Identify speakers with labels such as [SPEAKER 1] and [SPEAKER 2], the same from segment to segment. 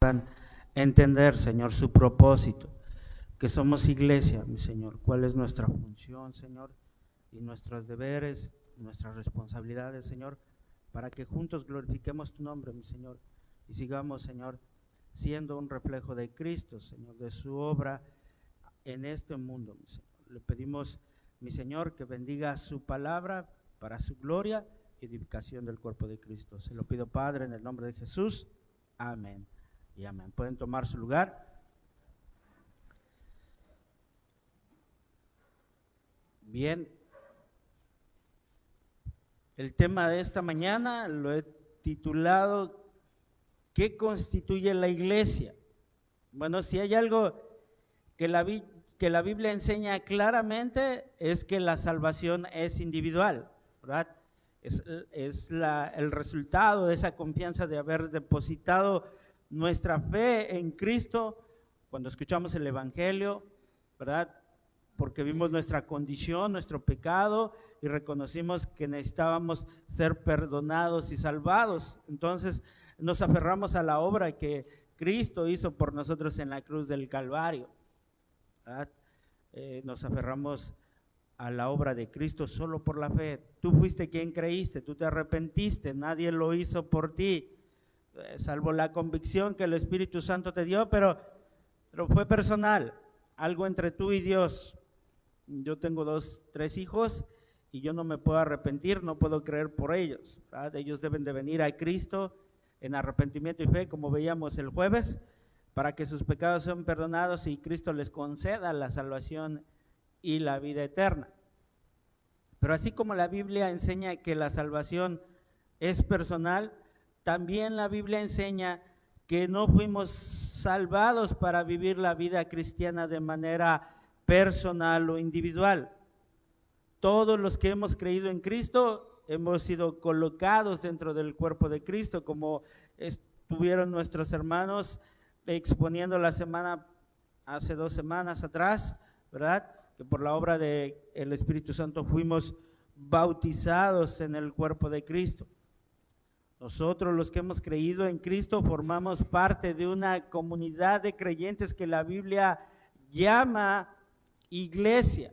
[SPEAKER 1] puedan entender, Señor, su propósito, que somos iglesia, mi Señor, cuál es nuestra función, Señor, y nuestros deberes, nuestras responsabilidades, Señor, para que juntos glorifiquemos tu nombre, mi Señor, y sigamos, Señor, siendo un reflejo de Cristo, Señor, de su obra en este mundo, mi Señor. Le pedimos, mi Señor, que bendiga su palabra para su gloria y edificación del cuerpo de Cristo. Se lo pido, Padre, en el nombre de Jesús. Amén y amén. Pueden tomar su lugar. Bien, el tema de esta mañana lo he titulado ¿qué constituye la iglesia? Bueno, si hay algo que la Biblia enseña claramente es que la salvación es individual, ¿verdad? Es el resultado de esa confianza de haber depositado nuestra fe en Cristo cuando escuchamos el Evangelio, ¿verdad? Porque vimos nuestra condición, nuestro pecado y reconocimos que necesitábamos ser perdonados y salvados. Entonces nos aferramos a la obra que Cristo hizo por nosotros en la cruz del Calvario, ¿verdad? Nos aferramos a la obra de Cristo solo por la fe. Tú fuiste quien creíste, tú te arrepentiste, nadie lo hizo por ti, salvo la convicción que el Espíritu Santo te dio, pero fue personal, algo entre tú y Dios. Yo tengo 3 hijos y yo no me puedo arrepentir, no puedo creer por ellos, ¿verdad? Ellos deben de venir a Cristo en arrepentimiento y fe, como veíamos el jueves, para que sus pecados sean perdonados y Cristo les conceda la salvación y la vida eterna. Pero así como la Biblia enseña que la salvación es personal, también la Biblia enseña que no fuimos salvados para vivir la vida cristiana de manera personal o individual. Todos los que hemos creído en Cristo hemos sido colocados dentro del cuerpo de Cristo, como estuvieron nuestros hermanos exponiendo hace 2 semanas atrás, ¿verdad? Que por la obra del Espíritu Santo fuimos bautizados en el cuerpo de Cristo. Nosotros, los que hemos creído en Cristo, formamos parte de una comunidad de creyentes que la Biblia llama iglesia.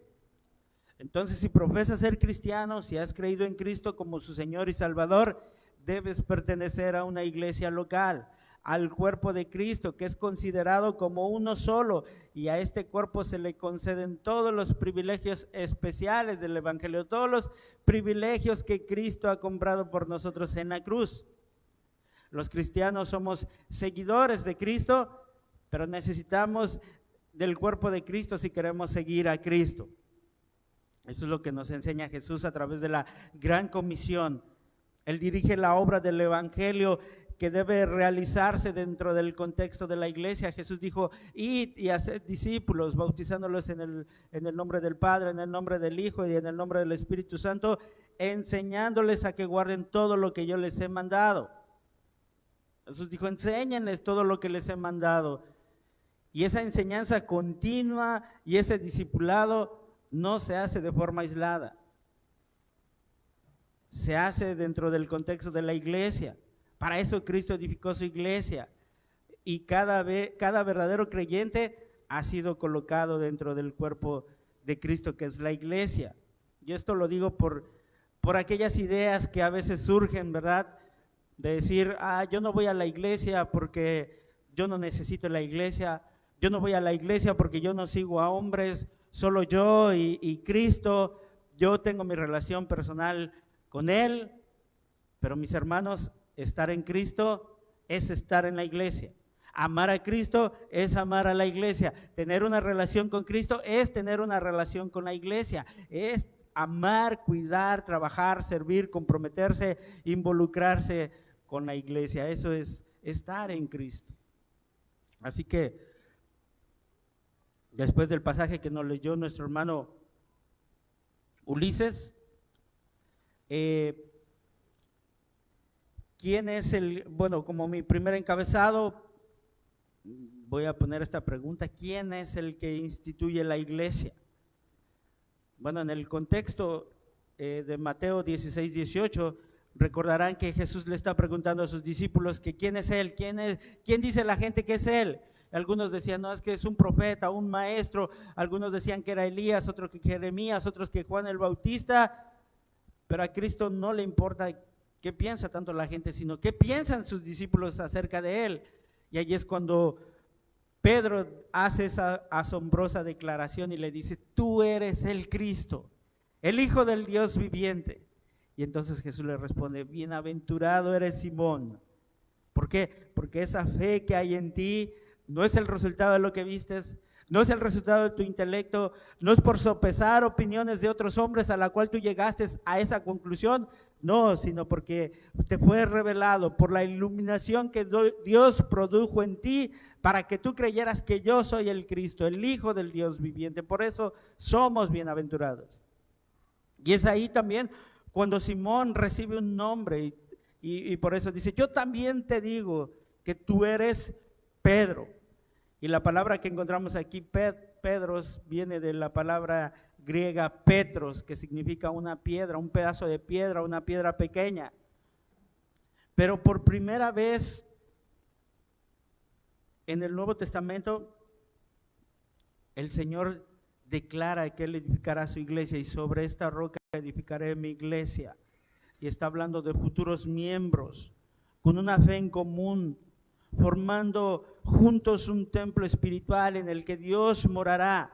[SPEAKER 1] Entonces, si profesas ser cristiano, si has creído en Cristo como su Señor y Salvador, debes pertenecer a una iglesia local, al cuerpo de Cristo, que es considerado como uno solo, y a este cuerpo se le conceden todos los privilegios especiales del Evangelio, todos los privilegios que Cristo ha comprado por nosotros en la cruz. Los cristianos somos seguidores de Cristo, pero necesitamos del cuerpo de Cristo si queremos seguir a Cristo. Eso es lo que nos enseña Jesús a través de la gran comisión. Él dirige la obra del Evangelio que debe realizarse dentro del contexto de la iglesia. Jesús dijo, id y haced discípulos, bautizándolos en el nombre del Padre, en el nombre del Hijo y en el nombre del Espíritu Santo, enseñándoles a que guarden todo lo que yo les he mandado. Jesús dijo, enséñenles todo lo que les he mandado. Y esa enseñanza continua y ese discipulado no se hace de forma aislada. Se hace dentro del contexto de la iglesia. Para eso Cristo edificó su iglesia y cada verdadero creyente ha sido colocado dentro del cuerpo de Cristo, que es la iglesia. Y esto lo digo por aquellas ideas que a veces surgen, ¿verdad? De decir, yo no voy a la iglesia porque yo no necesito la iglesia, yo no voy a la iglesia porque yo no sigo a hombres, solo yo y Cristo, yo tengo mi relación personal con Él. Pero mis hermanos, estar en Cristo es estar en la iglesia. Amar a Cristo es amar a la iglesia. Tener una relación con Cristo es tener una relación con la iglesia. Es amar, cuidar, trabajar, servir, comprometerse, involucrarse con la iglesia. Eso es estar en Cristo. Así que, después del pasaje que nos leyó nuestro hermano Ulises, ¿quién es como mi primer encabezado, voy a poner esta pregunta: ¿quién es el que instituye la iglesia? Bueno, en el contexto de Mateo 16, 18, Recordarán que Jesús le está preguntando a sus discípulos que quién es Él, quién dice la gente que es Él. Algunos decían, no, es que es un profeta, un maestro. Algunos decían que era Elías, otros que Jeremías, otros que Juan el Bautista. Pero a Cristo no le importa qué piensa tanto la gente, sino qué piensan sus discípulos acerca de Él. Y ahí es cuando Pedro hace esa asombrosa declaración y le dice, tú eres el Cristo, el Hijo del Dios viviente. Y entonces Jesús le responde, bienaventurado eres Simón. ¿Por qué? Porque esa fe que hay en ti no es el resultado de lo que vistes, no es el resultado de tu intelecto, no es por sopesar opiniones de otros hombres a la cual tú llegaste a esa conclusión, no, sino porque te fue revelado por la iluminación que Dios produjo en ti para que tú creyeras que yo soy el Cristo, el Hijo del Dios viviente. Por eso somos bienaventurados. Y es ahí también cuando Simón recibe un nombre y por eso dice, yo también te digo que tú eres Pedro. Y la palabra que encontramos aquí, Pedros, viene de la palabra griega Petros, que significa una piedra, un pedazo de piedra, una piedra pequeña. Pero por primera vez en el Nuevo Testamento, el Señor declara que Él edificará su iglesia y sobre esta roca edificaré mi iglesia. Y está hablando de futuros miembros con una fe en común, formando juntos un templo espiritual en el que Dios morará.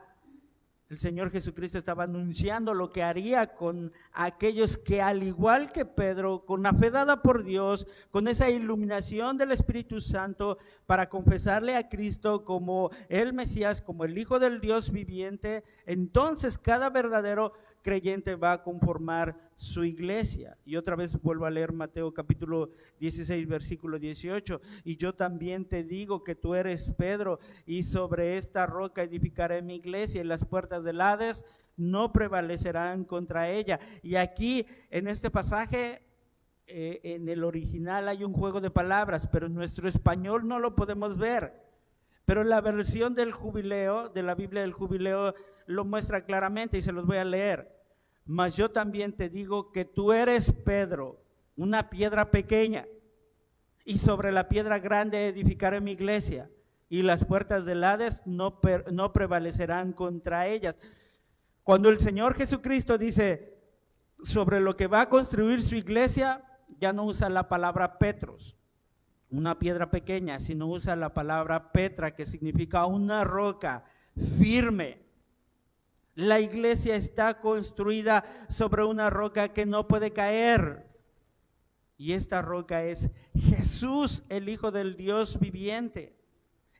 [SPEAKER 1] El Señor Jesucristo estaba anunciando lo que haría con aquellos que, al igual que Pedro, con la fe dada por Dios, con esa iluminación del Espíritu Santo, para confesarle a Cristo como el Mesías, como el Hijo del Dios viviente, entonces cada verdadero creyente va a conformar su iglesia. Y otra vez vuelvo a leer Mateo capítulo 16 versículo 18, y yo también te digo que tú eres Pedro, y sobre esta roca edificaré mi iglesia, y las puertas del Hades no prevalecerán contra ella. Y aquí en este pasaje, en el original hay un juego de palabras, pero en nuestro español no lo podemos ver. Pero la versión del Jubileo, de la Biblia del Jubileo, lo muestra claramente y se los voy a leer. Mas yo también te digo que tú eres Pedro, una piedra pequeña, y sobre la piedra grande edificaré mi iglesia, y las puertas del Hades no prevalecerán contra ellas. Cuando el Señor Jesucristo dice sobre lo que va a construir su iglesia, ya no usa la palabra Petros, una piedra pequeña, sino usa la palabra Petra, que significa una roca firme. La iglesia está construida sobre una roca que no puede caer. Y esta roca es Jesús, el Hijo del Dios viviente.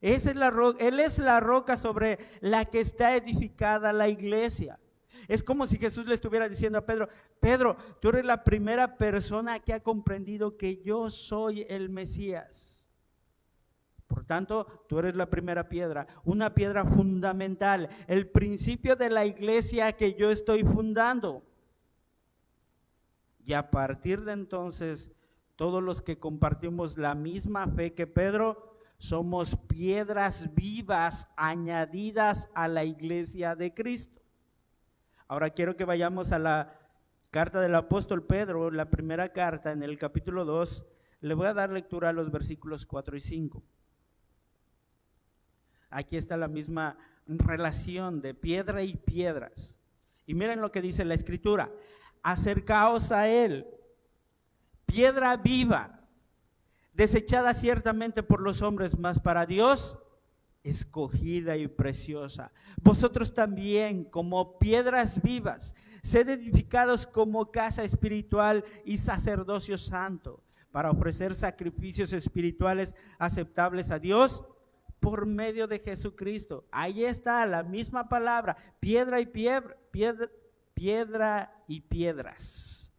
[SPEAKER 1] Esa es la roca, Él es la roca sobre la que está edificada la iglesia. Es como si Jesús le estuviera diciendo a Pedro, Pedro, tú eres la primera persona que ha comprendido que yo soy el Mesías. Por tanto, tú eres la primera piedra, una piedra fundamental, el principio de la iglesia que yo estoy fundando. Y a partir de entonces, todos los que compartimos la misma fe que Pedro, somos piedras vivas añadidas a la iglesia de Cristo. Ahora quiero que vayamos a la carta del apóstol Pedro, la primera carta en el capítulo 2. Le voy a dar lectura a los versículos 4 y 5. Aquí está la misma relación de piedra y piedras. Y miren lo que dice la Escritura. Acercaos a Él, piedra viva, desechada ciertamente por los hombres, mas para Dios escogida y preciosa. Vosotros también, como piedras vivas, sed edificados como casa espiritual y sacerdocio santo, para ofrecer sacrificios espirituales aceptables a Dios por medio de Jesucristo. Ahí está la misma palabra, piedra y piedra y piedras.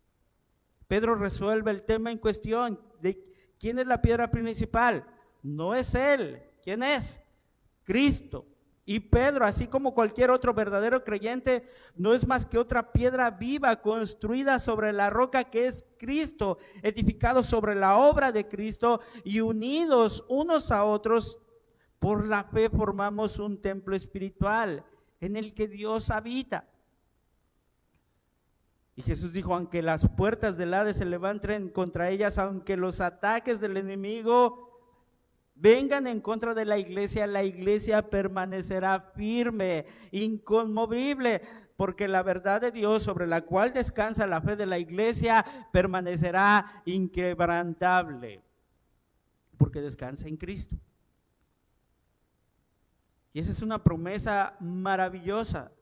[SPEAKER 1] Pedro resuelve el tema en cuestión de quién es la piedra principal. No es él. ¿Quién es? Cristo. Y Pedro, así como cualquier otro verdadero creyente, no es más que otra piedra viva construida sobre la roca que es Cristo, edificados sobre la obra de Cristo y unidos unos a otros. Por la fe formamos un templo espiritual en el que Dios habita. Y Jesús dijo, aunque las puertas del Hades se levanten contra ellas, aunque los ataques del enemigo vengan en contra de la iglesia permanecerá firme, inconmovible, porque la verdad de Dios sobre la cual descansa la fe de la iglesia permanecerá inquebrantable, porque descansa en Cristo. Y esa es una promesa maravillosa.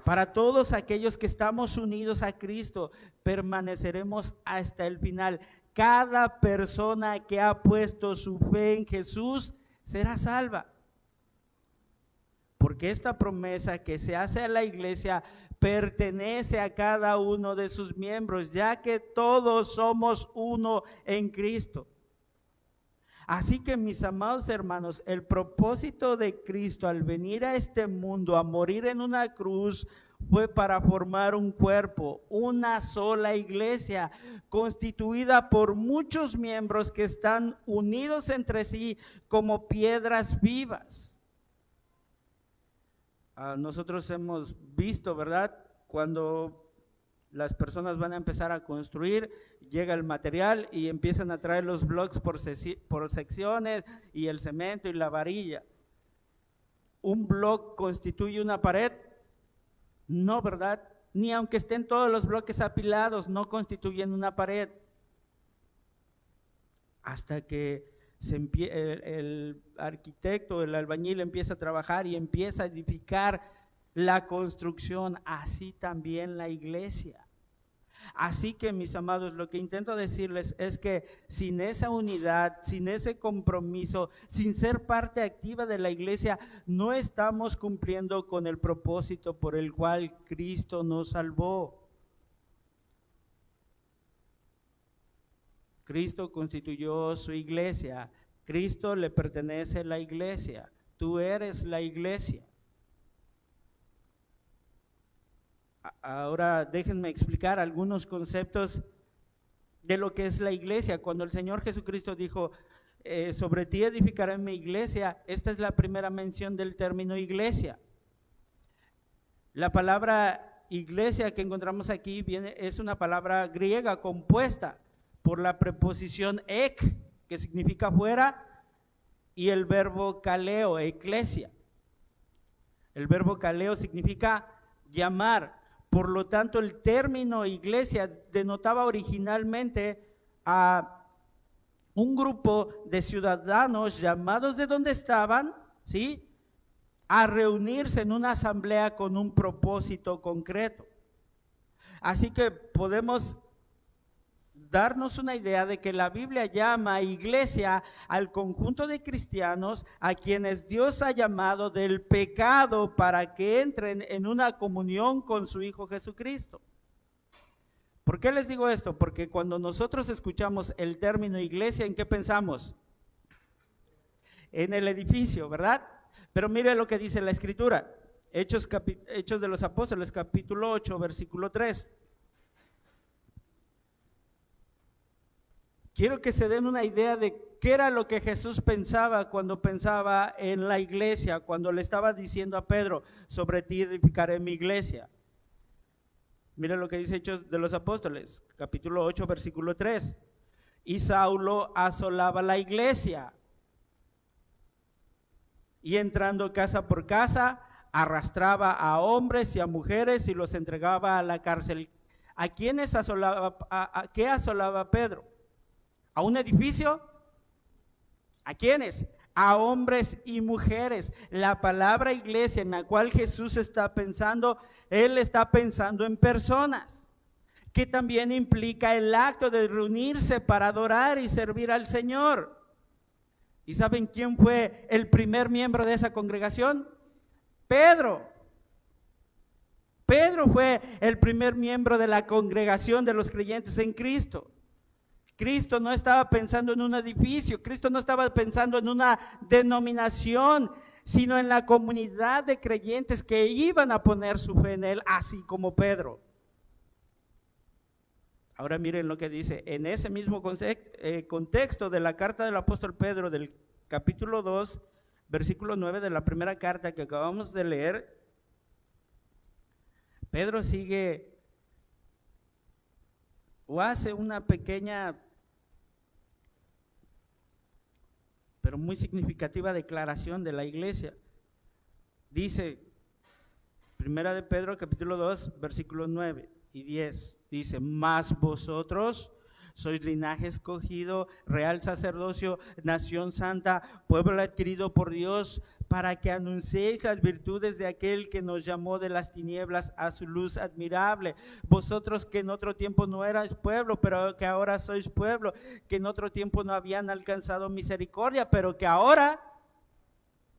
[SPEAKER 1] Para todos aquellos que estamos unidos a Cristo, permaneceremos hasta el final. Cada persona que ha puesto su fe en Jesús será salva. Porque esta promesa que se hace a la iglesia pertenece a cada uno de sus miembros, ya que todos somos uno en Cristo. Así que, mis amados hermanos, el propósito de Cristo al venir a este mundo, a morir en una cruz, fue para formar un cuerpo, una sola iglesia, constituida por muchos miembros que están unidos entre sí como piedras vivas. Nosotros hemos visto, ¿verdad? Cuando las personas van a empezar a construir, llega el material y empiezan a traer los bloques por secciones y el cemento y la varilla. ¿Un bloque constituye una pared? No, ¿verdad? Ni aunque estén todos los bloques apilados, no constituyen una pared. Hasta que el arquitecto, el albañil empieza a trabajar y empieza a edificar la construcción, así también la iglesia. Así que, mis amados, lo que intento decirles es que sin esa unidad, sin ese compromiso, sin ser parte activa de la iglesia, no estamos cumpliendo con el propósito por el cual Cristo nos salvó. Cristo constituyó su iglesia. Cristo le pertenece a la iglesia. Tú eres la iglesia. Ahora déjenme explicar algunos conceptos de lo que es la iglesia. Cuando el Señor Jesucristo dijo, sobre ti edificaré mi iglesia, esta es la primera mención del término iglesia. La palabra iglesia que encontramos aquí es una palabra griega compuesta por la preposición ek, que significa fuera, y el verbo kaleo, eclesia. El verbo kaleo significa llamar. Por lo tanto, el término iglesia denotaba originalmente a un grupo de ciudadanos llamados de donde estaban, ¿sí?, a reunirse en una asamblea con un propósito concreto. Así que podemos darnos una idea de que la Biblia llama iglesia al conjunto de cristianos a quienes Dios ha llamado del pecado para que entren en una comunión con su Hijo Jesucristo. ¿Por qué les digo esto? Porque cuando nosotros escuchamos el término iglesia, ¿en qué pensamos? En el edificio, ¿verdad? Pero mire lo que dice la Escritura, Hechos de los Apóstoles, capítulo 8, versículo 3. Quiero que se den una idea de qué era lo que Jesús pensaba cuando pensaba en la iglesia, cuando le estaba diciendo a Pedro, sobre ti edificaré mi iglesia. Miren lo que dice Hechos de los Apóstoles, capítulo 8, versículo 3. Y Saulo asolaba la iglesia, y entrando casa por casa, arrastraba a hombres y a mujeres y los entregaba a la cárcel. ¿A quiénes asolaba? ¿A qué asolaba Pedro? ¿A un edificio? ¿A quiénes? A hombres y mujeres. La palabra iglesia en la cual Jesús está pensando, Él está pensando en personas, que también implica el acto de reunirse para adorar y servir al Señor. ¿Y saben quién fue el primer miembro de esa congregación? Pedro. Pedro fue el primer miembro de la congregación de los creyentes en Cristo. Cristo no estaba pensando en un edificio, Cristo no estaba pensando en una denominación, sino en la comunidad de creyentes que iban a poner su fe en Él, así como Pedro. Ahora miren lo que dice, en ese mismo contexto de la carta del apóstol Pedro, del capítulo 2, versículo 9 de la primera carta que acabamos de leer, Pedro sigue o hace una pequeña pero muy significativa declaración de la iglesia. Dice, Primera de Pedro, capítulo 2, versículos 9 y 10, dice: mas vosotros sois linaje escogido, real sacerdocio, nación santa, pueblo adquirido por Dios, para que anunciéis las virtudes de aquel que nos llamó de las tinieblas a su luz admirable. Vosotros que en otro tiempo no erais pueblo, pero que ahora sois pueblo, que en otro tiempo no habían alcanzado misericordia, pero que ahora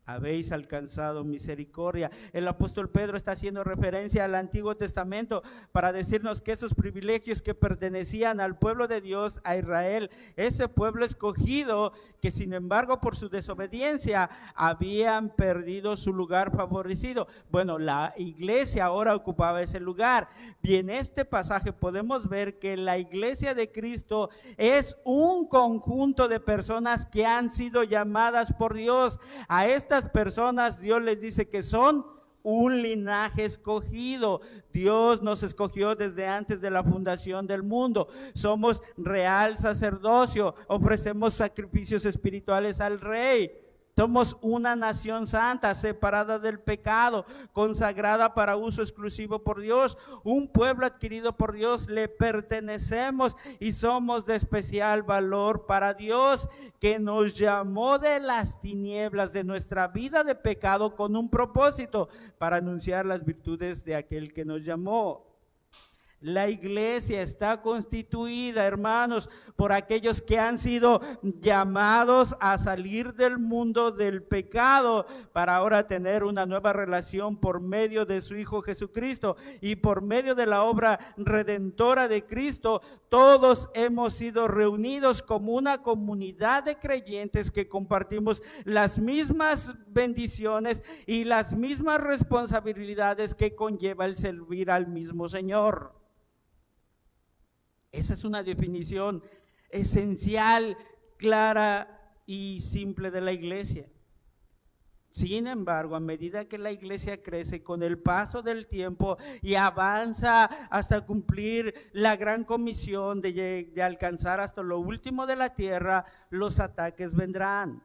[SPEAKER 1] habéis alcanzado misericordia. El apóstol Pedro está haciendo referencia al Antiguo Testamento para decirnos que esos privilegios que pertenecían al pueblo de Dios, a Israel, ese pueblo escogido, que sin embargo por su desobediencia habían perdido su lugar favorecido. Bueno, la iglesia ahora ocupaba ese lugar. Y en este pasaje podemos ver que la iglesia de Cristo es un conjunto de personas que han sido llamadas por Dios. A estas personas Dios les dice que son un linaje escogido. Dios nos escogió desde antes de la fundación del mundo. Somos real sacerdocio, ofrecemos sacrificios espirituales al Rey. Somos una nación santa, separada del pecado, consagrada para uso exclusivo por Dios, un pueblo adquirido por Dios, le pertenecemos y somos de especial valor para Dios, que nos llamó de las tinieblas de nuestra vida de pecado con un propósito, para anunciar las virtudes de aquel que nos llamó. La iglesia está constituida, hermanos, por aquellos que han sido llamados a salir del mundo del pecado para ahora tener una nueva relación por medio de su Hijo Jesucristo, y por medio de la obra redentora de Cristo. Todos hemos sido reunidos como una comunidad de creyentes que compartimos las mismas bendiciones y las mismas responsabilidades que conlleva el servir al mismo Señor. Esa es una definición esencial, clara y simple de la iglesia. Sin embargo, a medida que la iglesia crece con el paso del tiempo y avanza hasta cumplir la gran comisión de alcanzar hasta lo último de la tierra, los ataques vendrán.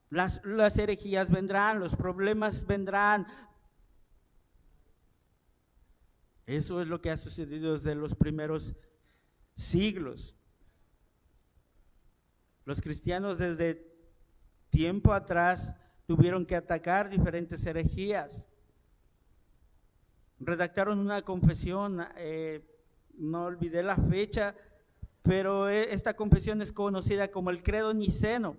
[SPEAKER 1] Las herejías vendrán, los problemas vendrán. Eso es lo que ha sucedido desde los primeros siglos. Los cristianos desde tiempo atrás tuvieron que atacar diferentes herejías. Redactaron una confesión, no olvidé la fecha, pero esta confesión es conocida como el Credo Niceno.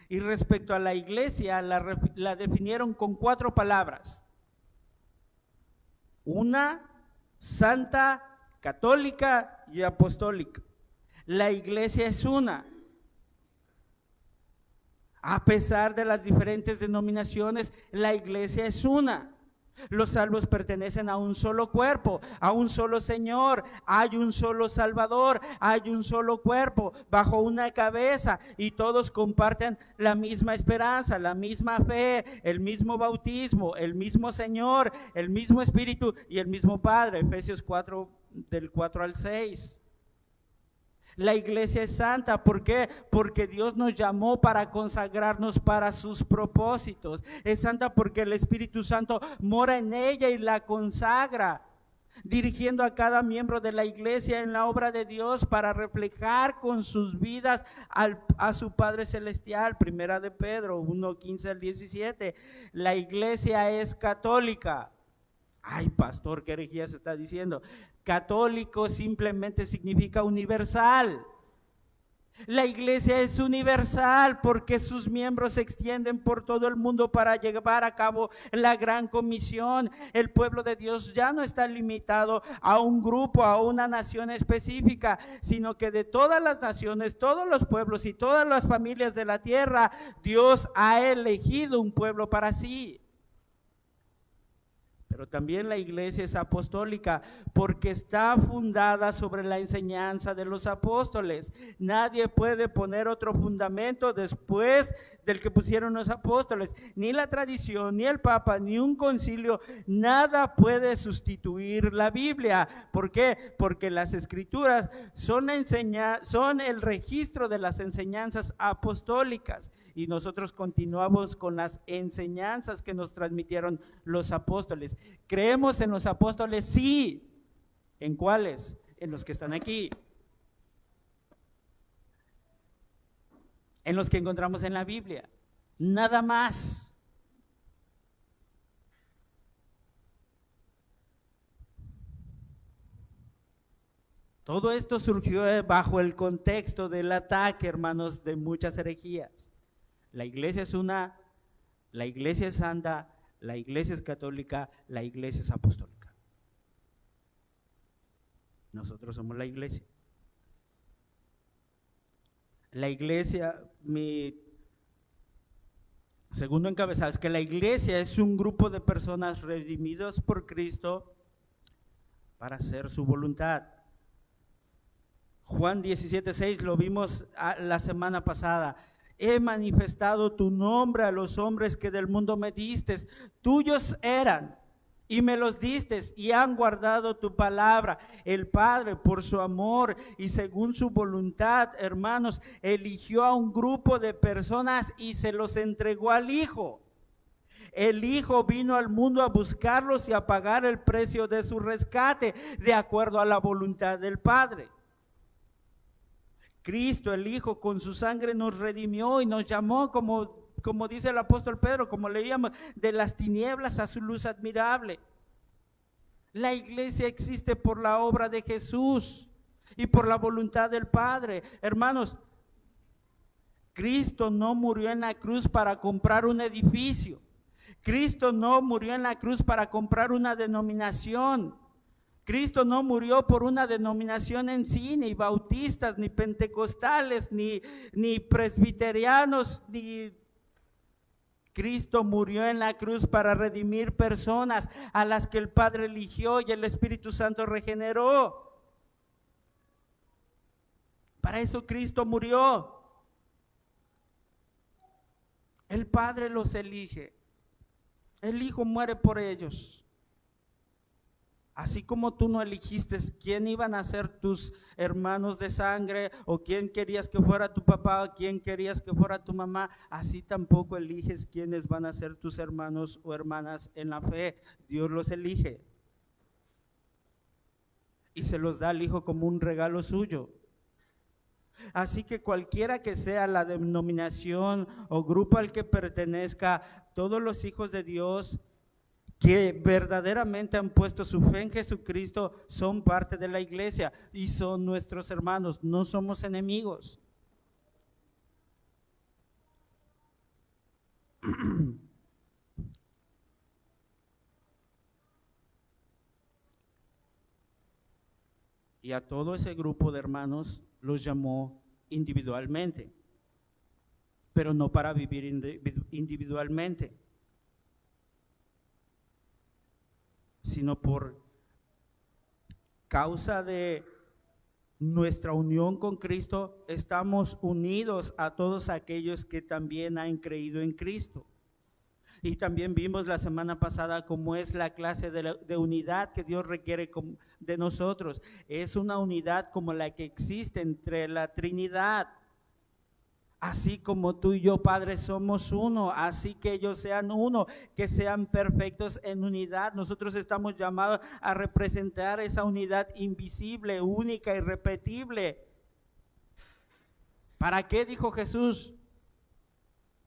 [SPEAKER 1] Y respecto a la iglesia, la definieron con 4 palabras. Una, santa, católica y apostólica. La iglesia es una. A pesar de las diferentes denominaciones, la iglesia es una. Los salvos pertenecen a un solo cuerpo, a un solo Señor. Hay un solo Salvador, hay un solo cuerpo, bajo una cabeza, y todos comparten la misma esperanza, la misma fe, el mismo bautismo, el mismo Señor, el mismo Espíritu y el mismo Padre. Efesios 4, del 4 al 6. La iglesia es santa. ¿Por qué? Porque Dios nos llamó para consagrarnos para sus propósitos. Es santa porque el Espíritu Santo mora en ella y la consagra, dirigiendo a cada miembro de la iglesia en la obra de Dios para reflejar con sus vidas a su Padre Celestial. Primera de Pedro 1, 15 al 17. La iglesia es católica. Ay, pastor, ¿qué herejía se está diciendo? Católico simplemente significa universal. La iglesia es universal porque sus miembros se extienden por todo el mundo para llevar a cabo la gran comisión. El pueblo de Dios ya no está limitado a un grupo, a una nación específica, sino que de todas las naciones, todos los pueblos y todas las familias de la tierra, Dios ha elegido un pueblo para sí. pero también la iglesia es apostólica porque está fundada sobre la enseñanza de los apóstoles. Nadie puede poner otro fundamento después del que pusieron los apóstoles. Ni la tradición, ni el Papa, ni un concilio, nada puede sustituir la Biblia. ¿Por qué? Porque las Escrituras son el registro de las enseñanzas apostólicas. Y nosotros continuamos con las enseñanzas que nos transmitieron los apóstoles. ¿Creemos en los apóstoles? Sí. ¿En cuáles? En los que están aquí. En los que encontramos en la Biblia. Nada más. Todo esto surgió bajo el contexto del ataque, hermanos, de muchas herejías. La iglesia es una, la iglesia es santa, la iglesia es católica, la iglesia es apostólica. Nosotros somos la iglesia. La iglesia, mi segundo encabezado es que la iglesia es un grupo de personas redimidos por Cristo para hacer su voluntad. Juan 17:6 lo vimos la semana pasada. He manifestado tu nombre a los hombres que del mundo me diste, tuyos eran y me los diste y han guardado tu palabra. El Padre, por su amor y según su voluntad, hermanos, eligió a un grupo de personas y se los entregó al Hijo. El Hijo vino al mundo a buscarlos y a pagar el precio de su rescate, de acuerdo a la voluntad del Padre. Cristo, el Hijo, con su sangre nos redimió y nos llamó, como dice el apóstol Pedro, como leíamos, de las tinieblas a su luz admirable. La iglesia existe por la obra de Jesús y por la voluntad del Padre. Hermanos, Cristo no murió en la cruz para comprar un edificio. Cristo no murió en la cruz para comprar una denominación. Cristo no murió por una denominación en sí, ni bautistas, ni pentecostales, ni presbiterianos, ni... Cristo murió en la cruz para redimir personas a las que el Padre eligió y el Espíritu Santo regeneró. Para eso Cristo murió. El Padre los elige. El Hijo muere por ellos. Así como tú no elegiste quién iban a ser tus hermanos de sangre, o quién querías que fuera tu papá, o quién querías que fuera tu mamá, así tampoco eliges quiénes van a ser tus hermanos o hermanas en la fe. Dios los elige y se los da al Hijo como un regalo suyo. Así que cualquiera que sea la denominación o grupo al que pertenezca, todos los hijos de Dios que verdaderamente han puesto su fe en Jesucristo son parte de la iglesia y son nuestros hermanos, no somos enemigos. Y a todo ese grupo de hermanos los llamó individualmente, pero no para vivir individualmente, sino por causa de nuestra unión con Cristo, estamos unidos a todos aquellos que también han creído en Cristo. Y también vimos la semana pasada cómo es la clase de unidad que Dios requiere de nosotros. Es una unidad como la que existe entre la Trinidad. Así como tú y yo, Padre, somos uno, así que ellos sean uno, que sean perfectos en unidad. Nosotros estamos llamados a representar esa unidad invisible, única, irrepetible. ¿Para qué dijo Jesús?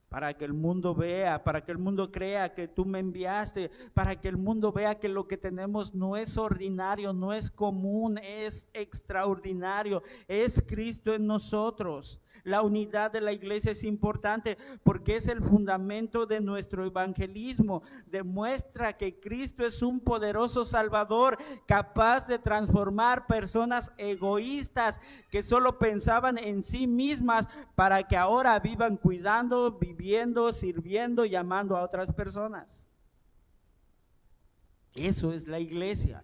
[SPEAKER 1] Para que el mundo vea, para que el mundo crea que tú me enviaste, para que el mundo vea que lo que tenemos no es ordinario, no es común, es extraordinario, es Cristo en nosotros. La unidad de la iglesia es importante porque es el fundamento de nuestro evangelismo. Demuestra que Cristo es un poderoso Salvador capaz de transformar personas egoístas que solo pensaban en sí mismas para que ahora vivan cuidando, viviendo, sirviendo y amando a otras personas. Eso es la iglesia.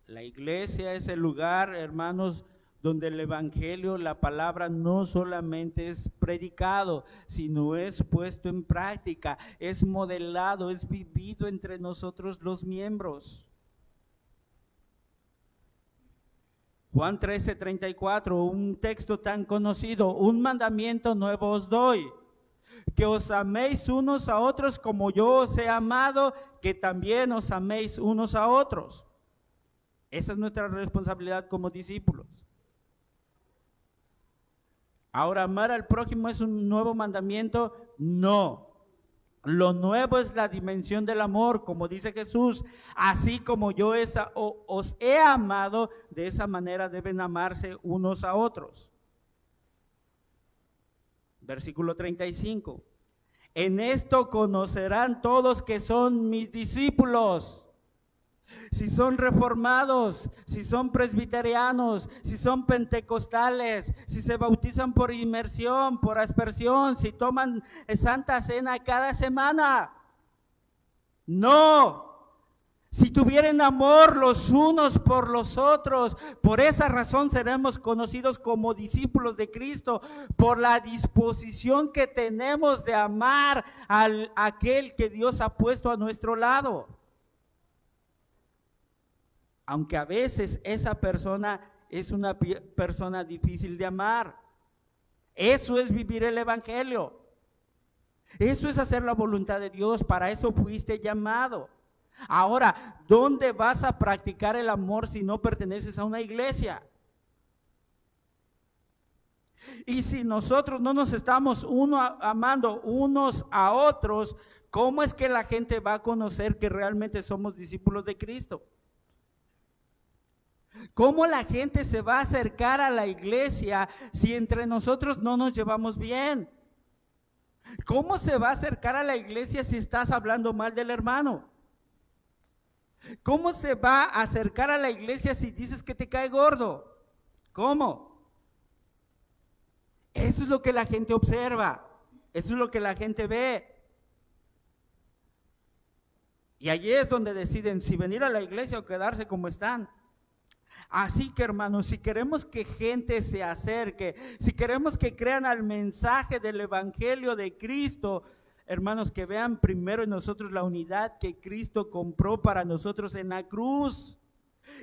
[SPEAKER 1] La iglesia es el lugar, hermanos, donde el evangelio, la palabra, no solamente es predicado, sino es puesto en práctica, es modelado, es vivido entre nosotros los miembros. Juan 13:34, un texto tan conocido: un mandamiento nuevo os doy, que os améis unos a otros como yo os he amado, que también os améis unos a otros. Esa es nuestra responsabilidad como discípulos. Ahora, ¿amar al prójimo es un nuevo mandamiento? No. Lo nuevo es la dimensión del amor, como dice Jesús: así como yo os he amado, de esa manera deben amarse unos a otros. Versículo 35. En esto conocerán todos que son mis discípulos. Si son reformados, si son presbiterianos, si son pentecostales, si se bautizan por inmersión, por aspersión, si toman Santa Cena cada semana. No. Si tuvieren amor los unos por los otros, por esa razón seremos conocidos como discípulos de Cristo, por la disposición que tenemos de amar a aquel que Dios ha puesto a nuestro lado. Aunque a veces esa persona es una persona difícil de amar. Eso es vivir el evangelio. Eso es hacer la voluntad de Dios. Para eso fuiste llamado. Ahora, ¿dónde vas a practicar el amor si no perteneces a una iglesia? Y si nosotros no nos estamos amando unos a otros, ¿cómo es que la gente va a conocer que realmente somos discípulos de Cristo? ¿Cómo la gente se va a acercar a la iglesia si entre nosotros no nos llevamos bien? ¿Cómo se va a acercar a la iglesia si estás hablando mal del hermano? ¿Cómo se va a acercar a la iglesia si dices que te cae gordo? ¿Cómo? Eso es lo que la gente observa, eso es lo que la gente ve. Y allí es donde deciden si venir a la iglesia o quedarse como están. Así que, hermanos, si queremos que gente se acerque, si queremos que crean al mensaje del evangelio de Cristo, hermanos, que vean primero en nosotros la unidad que Cristo compró para nosotros en la cruz,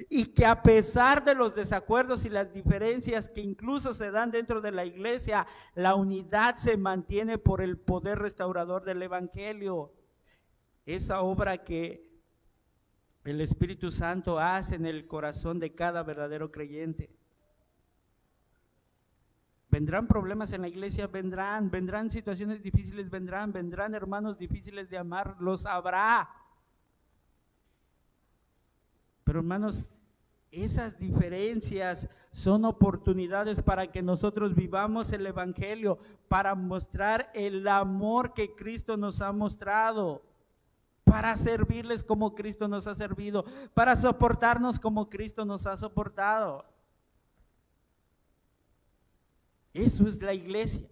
[SPEAKER 1] y que a pesar de los desacuerdos y las diferencias que incluso se dan dentro de la iglesia, la unidad se mantiene por el poder restaurador del evangelio. Esa obra que el Espíritu Santo hace en el corazón de cada verdadero creyente. Vendrán problemas en la iglesia, vendrán situaciones difíciles, vendrán hermanos difíciles de amar, los habrá. Pero hermanos, esas diferencias son oportunidades para que nosotros vivamos el evangelio, para mostrar el amor que Cristo nos ha mostrado, para servirles como Cristo nos ha servido, para soportarnos como Cristo nos ha soportado. Eso es la iglesia.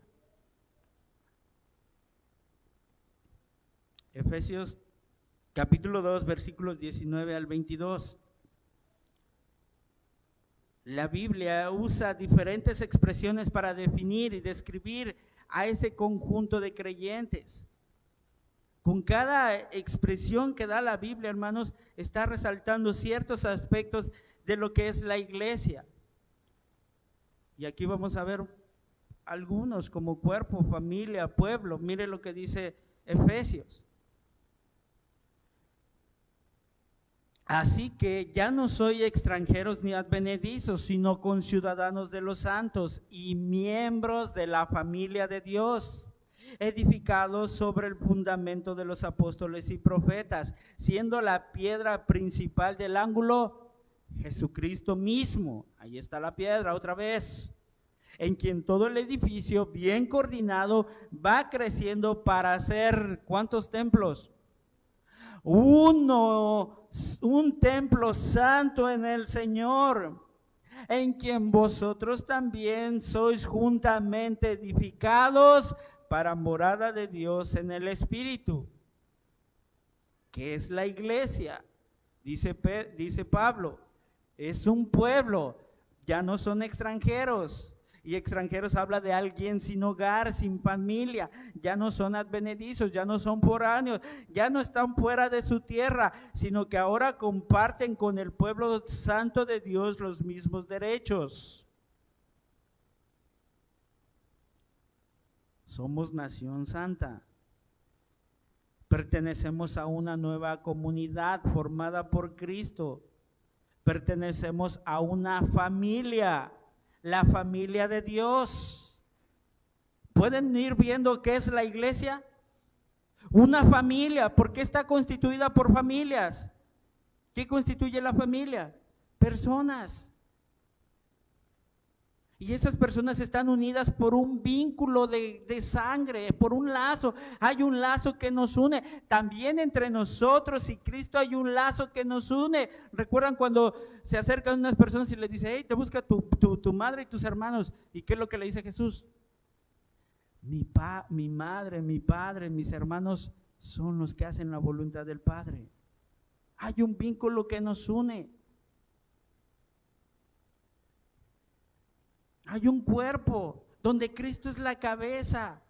[SPEAKER 1] Efesios capítulo 2, versículos 19 al 22. La Biblia usa diferentes expresiones para definir y describir a ese conjunto de creyentes. Con cada expresión que da la Biblia, hermanos, está resaltando ciertos aspectos de lo que es la iglesia. Y aquí vamos a ver algunos como cuerpo, familia, pueblo. Mire lo que dice Efesios. Así que ya no soy extranjeros ni advenedizos, sino conciudadanos de los santos y miembros de la familia de Dios, edificados sobre el fundamento de los apóstoles y profetas, siendo la piedra principal del ángulo Jesucristo mismo. Ahí está la piedra otra vez, en quien todo el edificio bien coordinado va creciendo para hacer, ¿cuántos templos? Un templo santo en el Señor, en quien vosotros también sois juntamente edificados para morada de Dios en el Espíritu. ¿Qué es la iglesia? Dice Pablo, es un pueblo, ya no son extranjeros. Y extranjeros habla de alguien sin hogar, sin familia, ya no son advenedizos, ya no son foráneos, ya no están fuera de su tierra, sino que ahora comparten con el pueblo santo de Dios los mismos derechos. Somos nación santa. Pertenecemos a una nueva comunidad formada por Cristo. Pertenecemos a una familia, la familia de Dios. ¿Pueden ir viendo qué es la iglesia? Una familia. ¿Por qué está constituida por familias? ¿Qué constituye la familia? Personas. Y esas personas están unidas por un vínculo de sangre, por un lazo. Hay un lazo que nos une. También entre nosotros y Cristo hay un lazo que nos une. ¿Recuerdan cuando se acercan unas personas y les dice, hey, te busca tu madre y tus hermanos? ¿Y qué es lo que le dice Jesús? Mi madre, mi padre, mis hermanos son los que hacen la voluntad del Padre. Hay un vínculo que nos une. Hay un cuerpo donde Cristo es la cabeza.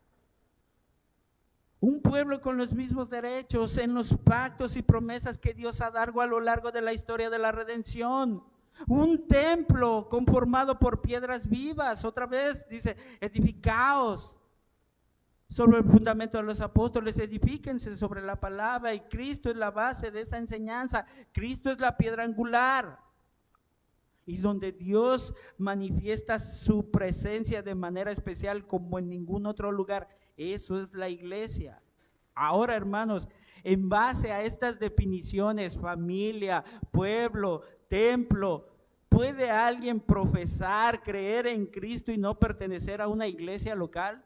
[SPEAKER 1] Un pueblo con los mismos derechos en los pactos y promesas que Dios ha dado a lo largo de la historia de la redención. Un templo conformado por piedras vivas. Otra vez dice, edificaos sobre el fundamento de los apóstoles, edifíquense sobre la palabra, y Cristo es la base de esa enseñanza. Cristo es la piedra angular. Y donde Dios manifiesta su presencia de manera especial como en ningún otro lugar. Eso es la iglesia. Ahora, hermanos, en base a estas definiciones, familia, pueblo, templo, ¿puede alguien profesar, creer en Cristo y no pertenecer a una iglesia local?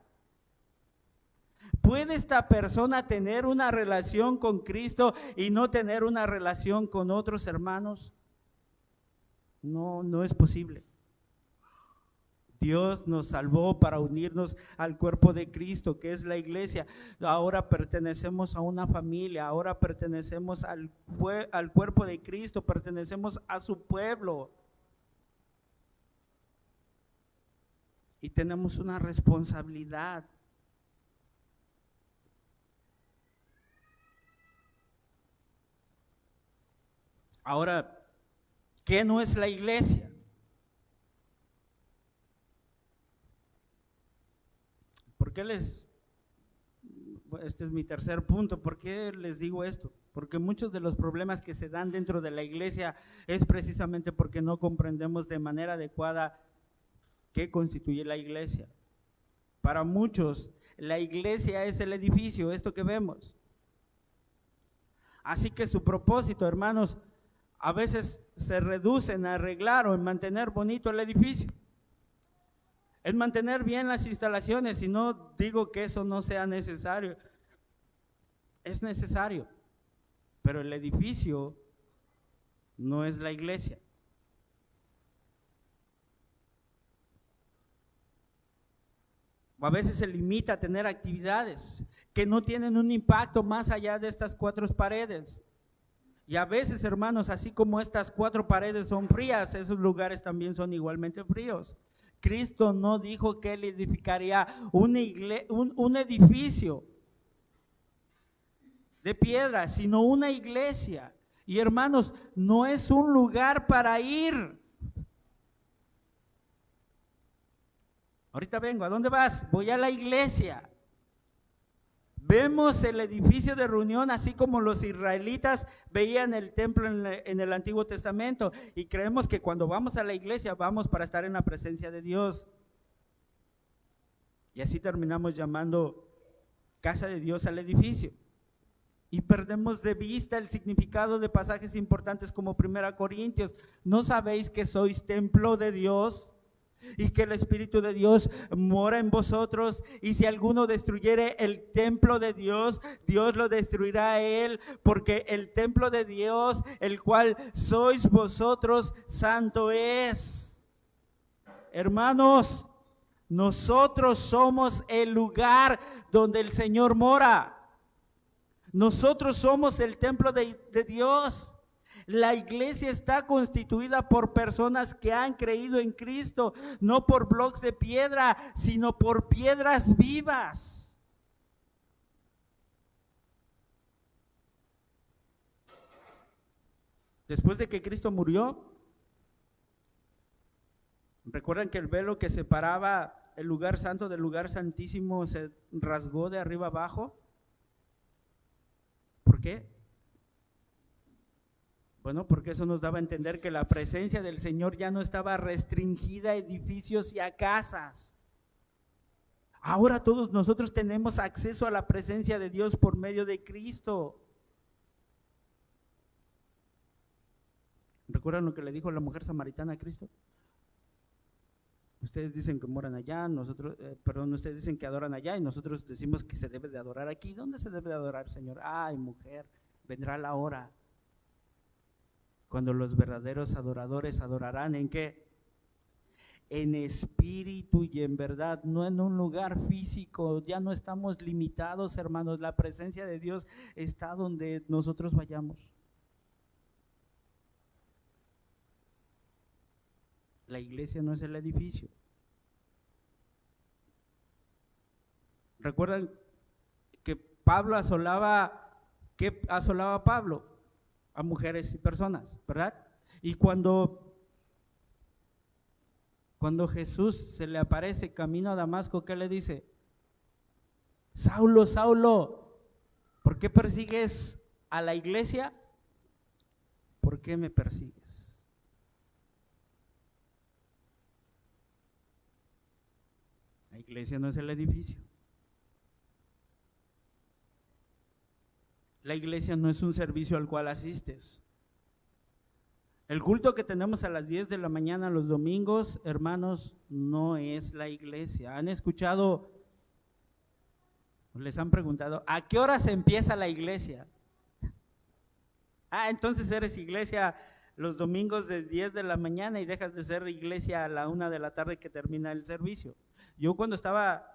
[SPEAKER 1] ¿Puede esta persona tener una relación con Cristo y no tener una relación con otros hermanos? No, no es posible. Dios nos salvó para unirnos al cuerpo de Cristo, que es la iglesia. Ahora pertenecemos a una familia, ahora pertenecemos al cuerpo de Cristo, pertenecemos a su pueblo. Y tenemos una responsabilidad. Ahora, ¿qué no es la iglesia? Este es mi tercer punto, ¿por qué les digo esto? Porque muchos de los problemas que se dan dentro de la iglesia es precisamente porque no comprendemos de manera adecuada qué constituye la iglesia. Para muchos, la iglesia es el edificio, esto que vemos. Así que su propósito, hermanos, a veces se reduce en arreglar o en mantener bonito el edificio, en mantener bien las instalaciones. Y no digo que eso no sea necesario, es necesario, pero el edificio no es la iglesia. O a veces se limita a tener actividades que no tienen un impacto más allá de estas 4 paredes. Y a veces, hermanos, así como estas 4 paredes son frías, esos lugares también son igualmente fríos. Cristo no dijo que Él edificaría un edificio de piedra, sino una iglesia. Y hermanos, no es un lugar para ir. Ahorita vengo, ¿a dónde vas? Voy a la iglesia. Vemos el edificio de reunión así como los israelitas veían el templo en el Antiguo Testamento, y creemos que cuando vamos a la iglesia vamos para estar en la presencia de Dios. Y así terminamos llamando casa de Dios al edificio. Y perdemos de vista el significado de pasajes importantes como 1 Corintios. ¿No sabéis que sois templo de Dios y que el Espíritu de Dios mora en vosotros? Y si alguno destruyere el templo de Dios, Dios lo destruirá a él, porque el templo de Dios, el cual sois vosotros, santo es. Hermanos, nosotros somos el lugar donde el Señor mora. Nosotros somos el templo de Dios. La iglesia está constituida por personas que han creído en Cristo, no por bloques de piedra, sino por piedras vivas. Después de que Cristo murió, recuerdan que el velo que separaba el lugar santo del lugar santísimo se rasgó de arriba abajo. ¿Por qué? Bueno, porque eso nos daba a entender que la presencia del Señor ya no estaba restringida a edificios y a casas. Ahora todos nosotros tenemos acceso a la presencia de Dios por medio de Cristo. ¿Recuerdan lo que le dijo la mujer samaritana a Cristo? Ustedes dicen que moran allá, ustedes dicen que adoran allá y nosotros decimos que se debe de adorar aquí. ¿Dónde se debe de adorar, Señor? Ay, mujer, vendrá la hora cuando los verdaderos adoradores adorarán ¿en qué? En espíritu y en verdad, no en un lugar físico. Ya no estamos limitados, hermanos. La presencia de Dios está donde nosotros vayamos. La iglesia no es el edificio. ¿Recuerdan que Pablo ¿qué asolaba Pablo? A mujeres y personas, ¿verdad? Y cuando Jesús se le aparece camino a Damasco, ¿qué le dice? Saulo, Saulo, ¿por qué persigues a la iglesia? ¿Por qué me persigues? La iglesia no es el edificio. La iglesia no es un servicio al cual asistes. El culto que tenemos a las 10 de la mañana los domingos, hermanos, no es la iglesia. ¿Han escuchado? Les han preguntado, ¿a qué hora se empieza la iglesia? Entonces eres iglesia los domingos de 10 de la mañana y dejas de ser iglesia a la 1 de la tarde que termina el servicio. Yo cuando estaba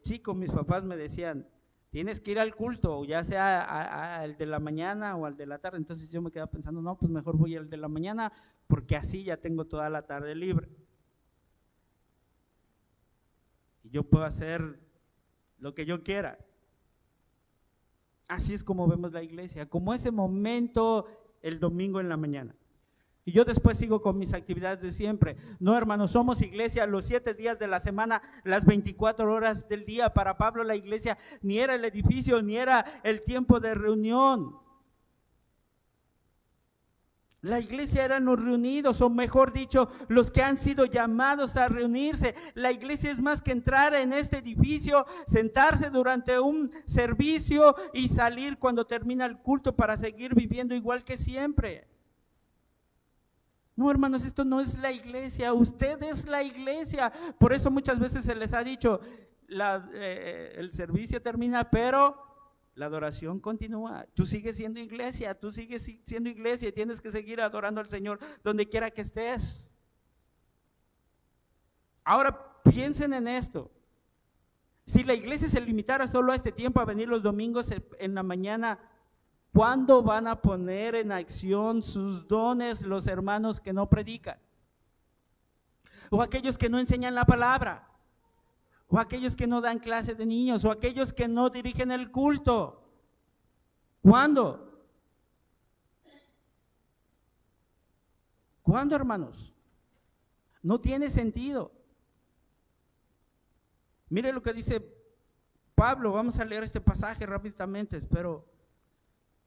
[SPEAKER 1] chico, mis papás me decían, tienes que ir al culto, ya sea al de la mañana o al de la tarde. Entonces yo me quedaba pensando, no, pues mejor voy al de la mañana, porque así ya tengo toda la tarde libre. Y yo puedo hacer lo que yo quiera. Así es como vemos la iglesia, como ese momento el domingo en la mañana. Y yo después sigo con mis actividades de siempre. No, hermanos, somos iglesia los 7 días de la semana, las 24 horas del día. Para Pablo la iglesia ni era el edificio, ni era el tiempo de reunión. La iglesia eran los reunidos, o mejor dicho, los que han sido llamados a reunirse. La iglesia es más que entrar en este edificio, sentarse durante un servicio y salir cuando termina el culto para seguir viviendo igual que siempre. No, hermanos, esto no es la iglesia, usted es la iglesia. Por eso muchas veces se les ha dicho, el servicio termina, pero la adoración continúa. Tú sigues siendo iglesia, y tienes que seguir adorando al Señor donde quiera que estés. Ahora piensen en esto. Si la iglesia se limitara solo a este tiempo, a venir los domingos en la mañana, ¿cuándo van a poner en acción sus dones los hermanos que no predican? O aquellos que no enseñan la palabra, o aquellos que no dan clase de niños, o aquellos que no dirigen el culto. ¿Cuándo? ¿Cuándo, hermanos? No tiene sentido. Mire lo que dice Pablo. Vamos a leer este pasaje rápidamente, espero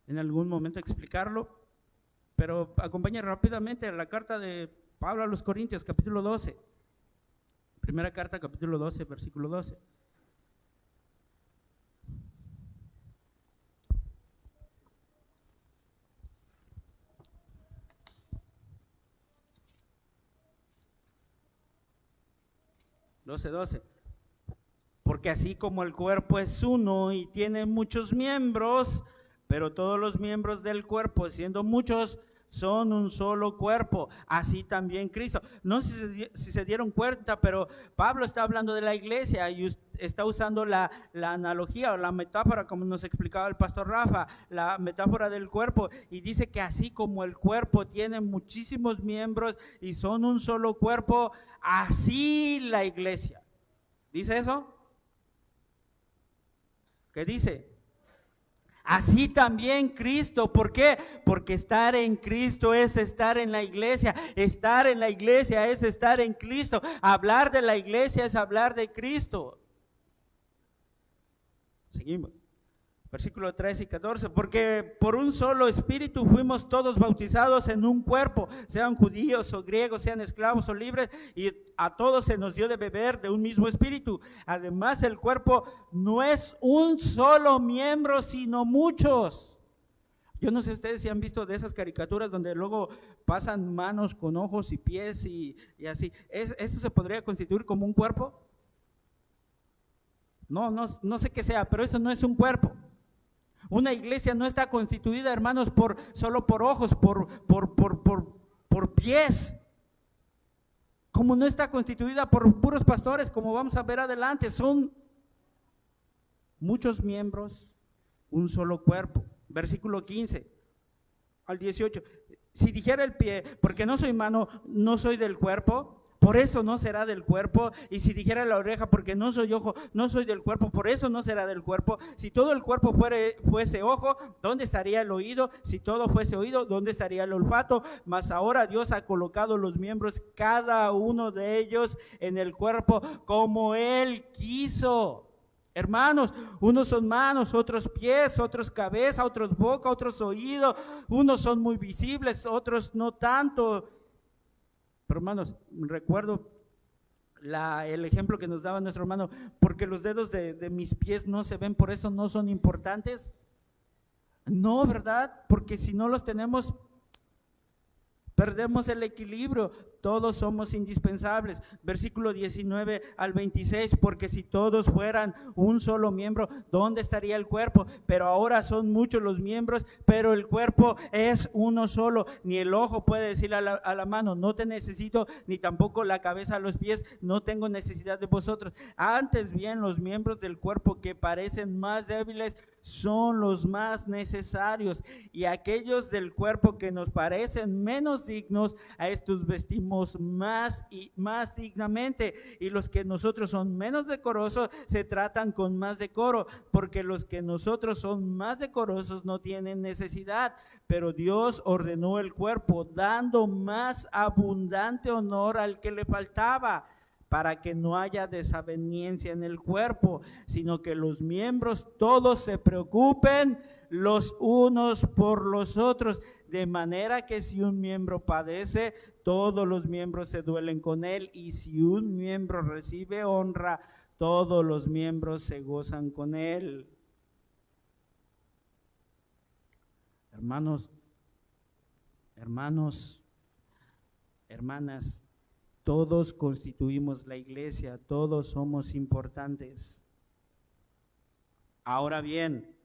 [SPEAKER 1] en algún momento explicarlo, pero acompañe rápidamente a la carta de Pablo a los Corintios, capítulo 12. Primera carta, capítulo 12, versículo 12. Porque así como el cuerpo es uno y tiene muchos miembros, pero todos los miembros del cuerpo, siendo muchos, son un solo cuerpo, así también Cristo. No sé si se dieron cuenta, pero Pablo está hablando de la iglesia y está usando la analogía o la metáfora, como nos explicaba el pastor Rafa, la metáfora del cuerpo, y dice que así como el cuerpo tiene muchísimos miembros y son un solo cuerpo, así la iglesia. ¿Dice eso? ¿Qué dice? Así también Cristo. ¿Por qué? Porque estar en Cristo es estar en la iglesia. Estar en la iglesia es estar en Cristo. Hablar de la iglesia es hablar de Cristo. Seguimos. Versículo 13 y 14, porque por un solo espíritu fuimos todos bautizados en un cuerpo, sean judíos o griegos, sean esclavos o libres, y a todos se nos dio de beber de un mismo espíritu. Además, el cuerpo no es un solo miembro, sino muchos. Yo no sé ustedes si han visto de esas caricaturas donde luego pasan manos con ojos y pies y así. ¿Eso se podría constituir como un cuerpo? No sé qué sea, pero eso no es un cuerpo. Una iglesia no está constituida, hermanos, solo por ojos, por pies. Como no está constituida por puros pastores, como vamos a ver adelante, son muchos miembros, un solo cuerpo. Versículo 15 al 18. Si dijera el pie, porque no soy mano, no soy del cuerpo, por eso no será del cuerpo. Y si dijera la oreja, porque no soy ojo, no soy del cuerpo, por eso no será del cuerpo. Si todo el cuerpo fuese ojo, ¿dónde estaría el oído? Si todo fuese oído, ¿dónde estaría el olfato? Mas ahora Dios ha colocado los miembros, cada uno de ellos, en el cuerpo como Él quiso. Hermanos, unos son manos, otros pies, otros cabeza, otros boca, otros oídos. Unos son muy visibles, otros no tanto. Pero hermanos, recuerdo el ejemplo que nos daba nuestro hermano, porque los dedos de mis pies no se ven, por eso no son importantes. No, ¿verdad? Porque si no los tenemos, perdemos el equilibrio. Todos somos indispensables. Versículo 19 al 26, porque si todos fueran un solo miembro, ¿dónde estaría el cuerpo? Pero ahora son muchos los miembros, pero el cuerpo es uno solo. Ni el ojo puede decir a la mano, no te necesito, ni tampoco la cabeza a los pies, no tengo necesidad de vosotros. Antes bien, los miembros del cuerpo que parecen más débiles son los más necesarios, y aquellos del cuerpo que nos parecen menos dignos, a estos vestimos más y más dignamente, y los que nosotros son menos decorosos se tratan con más decoro, porque los que nosotros son más decorosos no tienen necesidad, pero Dios ordenó el cuerpo, dando más abundante honor al que le faltaba, para que no haya desaveniencia en el cuerpo, sino que los miembros todos se preocupen los unos por los otros, de manera que si un miembro padece, todos los miembros se duelen con él, y si un miembro recibe honra, todos los miembros se gozan con él. Hermanos, hermanas, todos constituimos la iglesia, todos somos importantes. Ahora bien,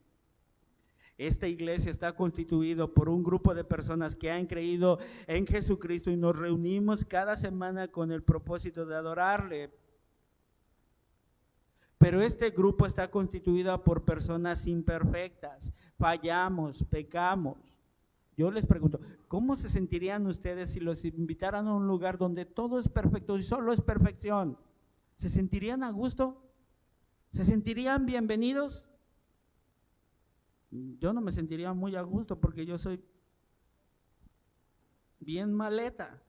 [SPEAKER 1] esta iglesia está constituida por un grupo de personas que han creído en Jesucristo y nos reunimos cada semana con el propósito de adorarle. Pero este grupo está constituido por personas imperfectas, fallamos, pecamos. Yo les pregunto, ¿cómo se sentirían ustedes si los invitaran a un lugar donde todo es perfecto y solo es perfección? ¿Se sentirían a gusto? ¿Se sentirían bienvenidos? Yo no me sentiría muy a gusto porque yo soy bien maleta.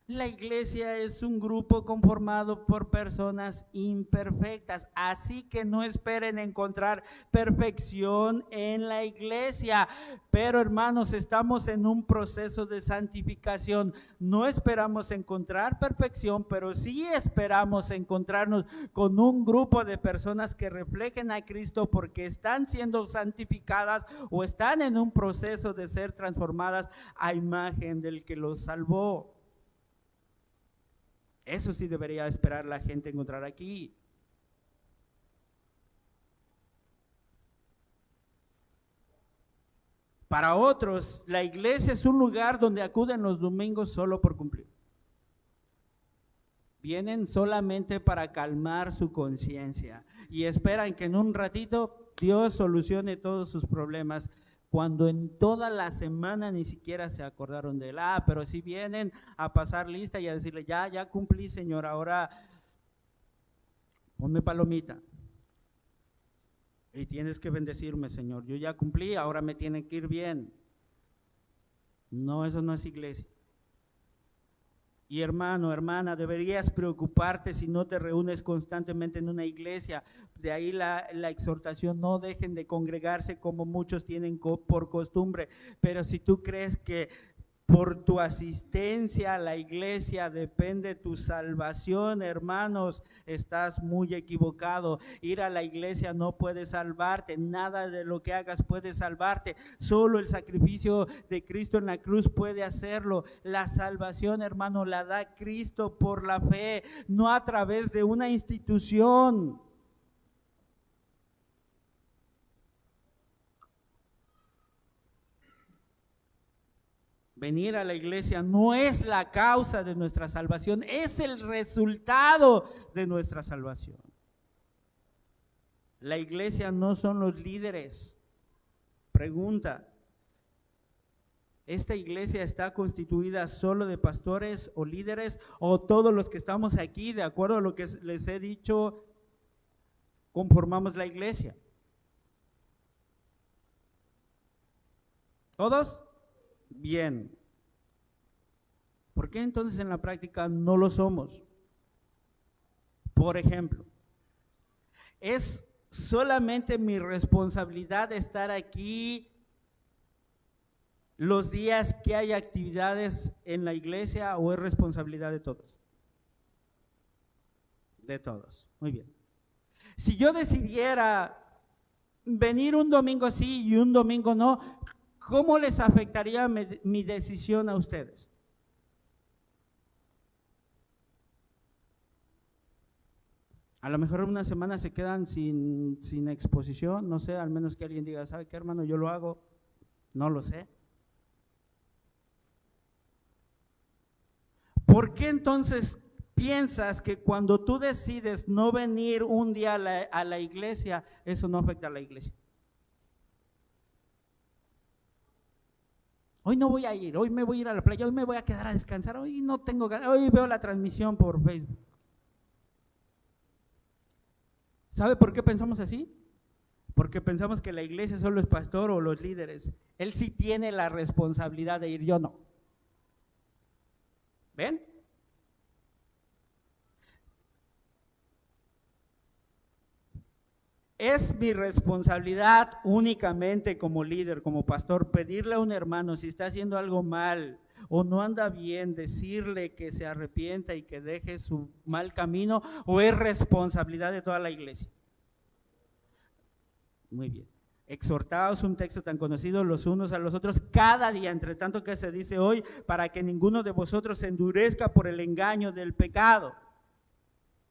[SPEAKER 1] La iglesia es un grupo conformado por personas imperfectas, así que no esperen encontrar perfección en la iglesia. Pero hermanos, estamos en un proceso de santificación. No esperamos encontrar perfección, pero sí esperamos encontrarnos con un grupo de personas que reflejen a Cristo porque están siendo santificadas o están en un proceso de ser transformadas a imagen del que los salvó. Eso sí debería esperar la gente encontrar aquí. Para otros, la iglesia es un lugar donde acuden los domingos solo por cumplir. Vienen solamente para calmar su conciencia y esperan que en un ratito Dios solucione todos sus problemas, cuando en toda la semana ni siquiera se acordaron de él. Pero si vienen a pasar lista y a decirle, ya cumplí, Señor, ahora ponme palomita. Y tienes que bendecirme, Señor. Yo ya cumplí, ahora me tiene que ir bien. No, eso no es iglesia. Y hermano, hermana, deberías preocuparte si no te reúnes constantemente en una iglesia. De ahí la exhortación: no dejen de congregarse como muchos tienen por costumbre. Pero si tú crees que por tu asistencia a la iglesia depende tu salvación, hermanos, estás muy equivocado. Ir a la iglesia no puede salvarte, nada de lo que hagas puede salvarte, solo el sacrificio de Cristo en la cruz puede hacerlo. La salvación, hermano, la da Cristo por la fe, no a través de una institución. Venir a la iglesia no es la causa de nuestra salvación, es el resultado de nuestra salvación. La iglesia no son los líderes. Pregunta: ¿esta iglesia está constituida solo de pastores o líderes, o todos los que estamos aquí, de acuerdo a lo que les he dicho, conformamos la iglesia? ¿Todos? Bien. ¿Por qué entonces en la práctica no lo somos? Por ejemplo, ¿es solamente mi responsabilidad estar aquí los días que hay actividades en la iglesia, o es responsabilidad de todos? De todos. Muy bien. Si yo decidiera venir un domingo sí y un domingo no, ¿cómo les afectaría mi decisión a ustedes? A lo mejor una semana se quedan sin exposición, no sé, al menos que alguien diga, ¿sabe qué, hermano? Yo lo hago, no lo sé. ¿Por qué entonces piensas que cuando tú decides no venir un día a la iglesia, eso no afecta a la iglesia? Hoy no voy a ir, hoy me voy a ir a la playa, hoy me voy a quedar a descansar, hoy no tengo ganas, hoy veo la transmisión por Facebook. ¿Sabe por qué pensamos así? Porque pensamos que la iglesia solo es pastor o los líderes. Él sí tiene la responsabilidad de ir, yo no. ¿Ven? Es mi responsabilidad únicamente como líder, como pastor, pedirle a un hermano si está haciendo algo mal o no anda bien, decirle que se arrepienta y que deje su mal camino, o es responsabilidad de toda la iglesia. Muy bien. Exhortaos, un texto tan conocido, los unos a los otros cada día, entre tanto que se dice hoy, para que ninguno de vosotros se endurezca por el engaño del pecado.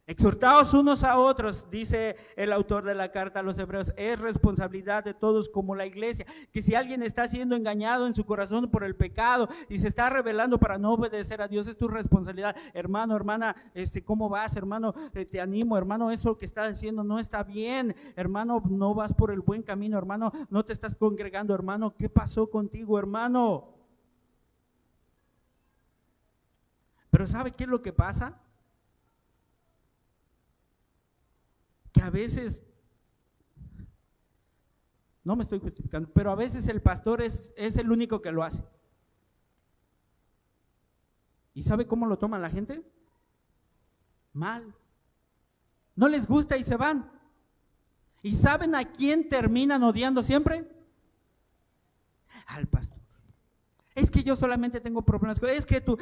[SPEAKER 1] Exhortaos unos a otros, dice el autor de la carta a los Hebreos. Es responsabilidad de todos como la iglesia, que si alguien está siendo engañado en su corazón por el pecado y se está rebelando para no obedecer a Dios, es tu responsabilidad. Hermano, hermana, ¿cómo vas, hermano? Te animo, hermano, eso que estás haciendo no está bien, hermano, no vas por el buen camino, hermano, no te estás congregando, hermano, ¿qué pasó contigo, hermano? Pero ¿sabe qué es lo que pasa? Que a veces, no me estoy justificando, pero a veces el pastor es el único que lo hace. ¿Y sabe cómo lo toma la gente? Mal. No les gusta y se van. ¿Y saben a quién terminan odiando siempre? Al pastor. Es que yo solamente tengo problemas, es que tú.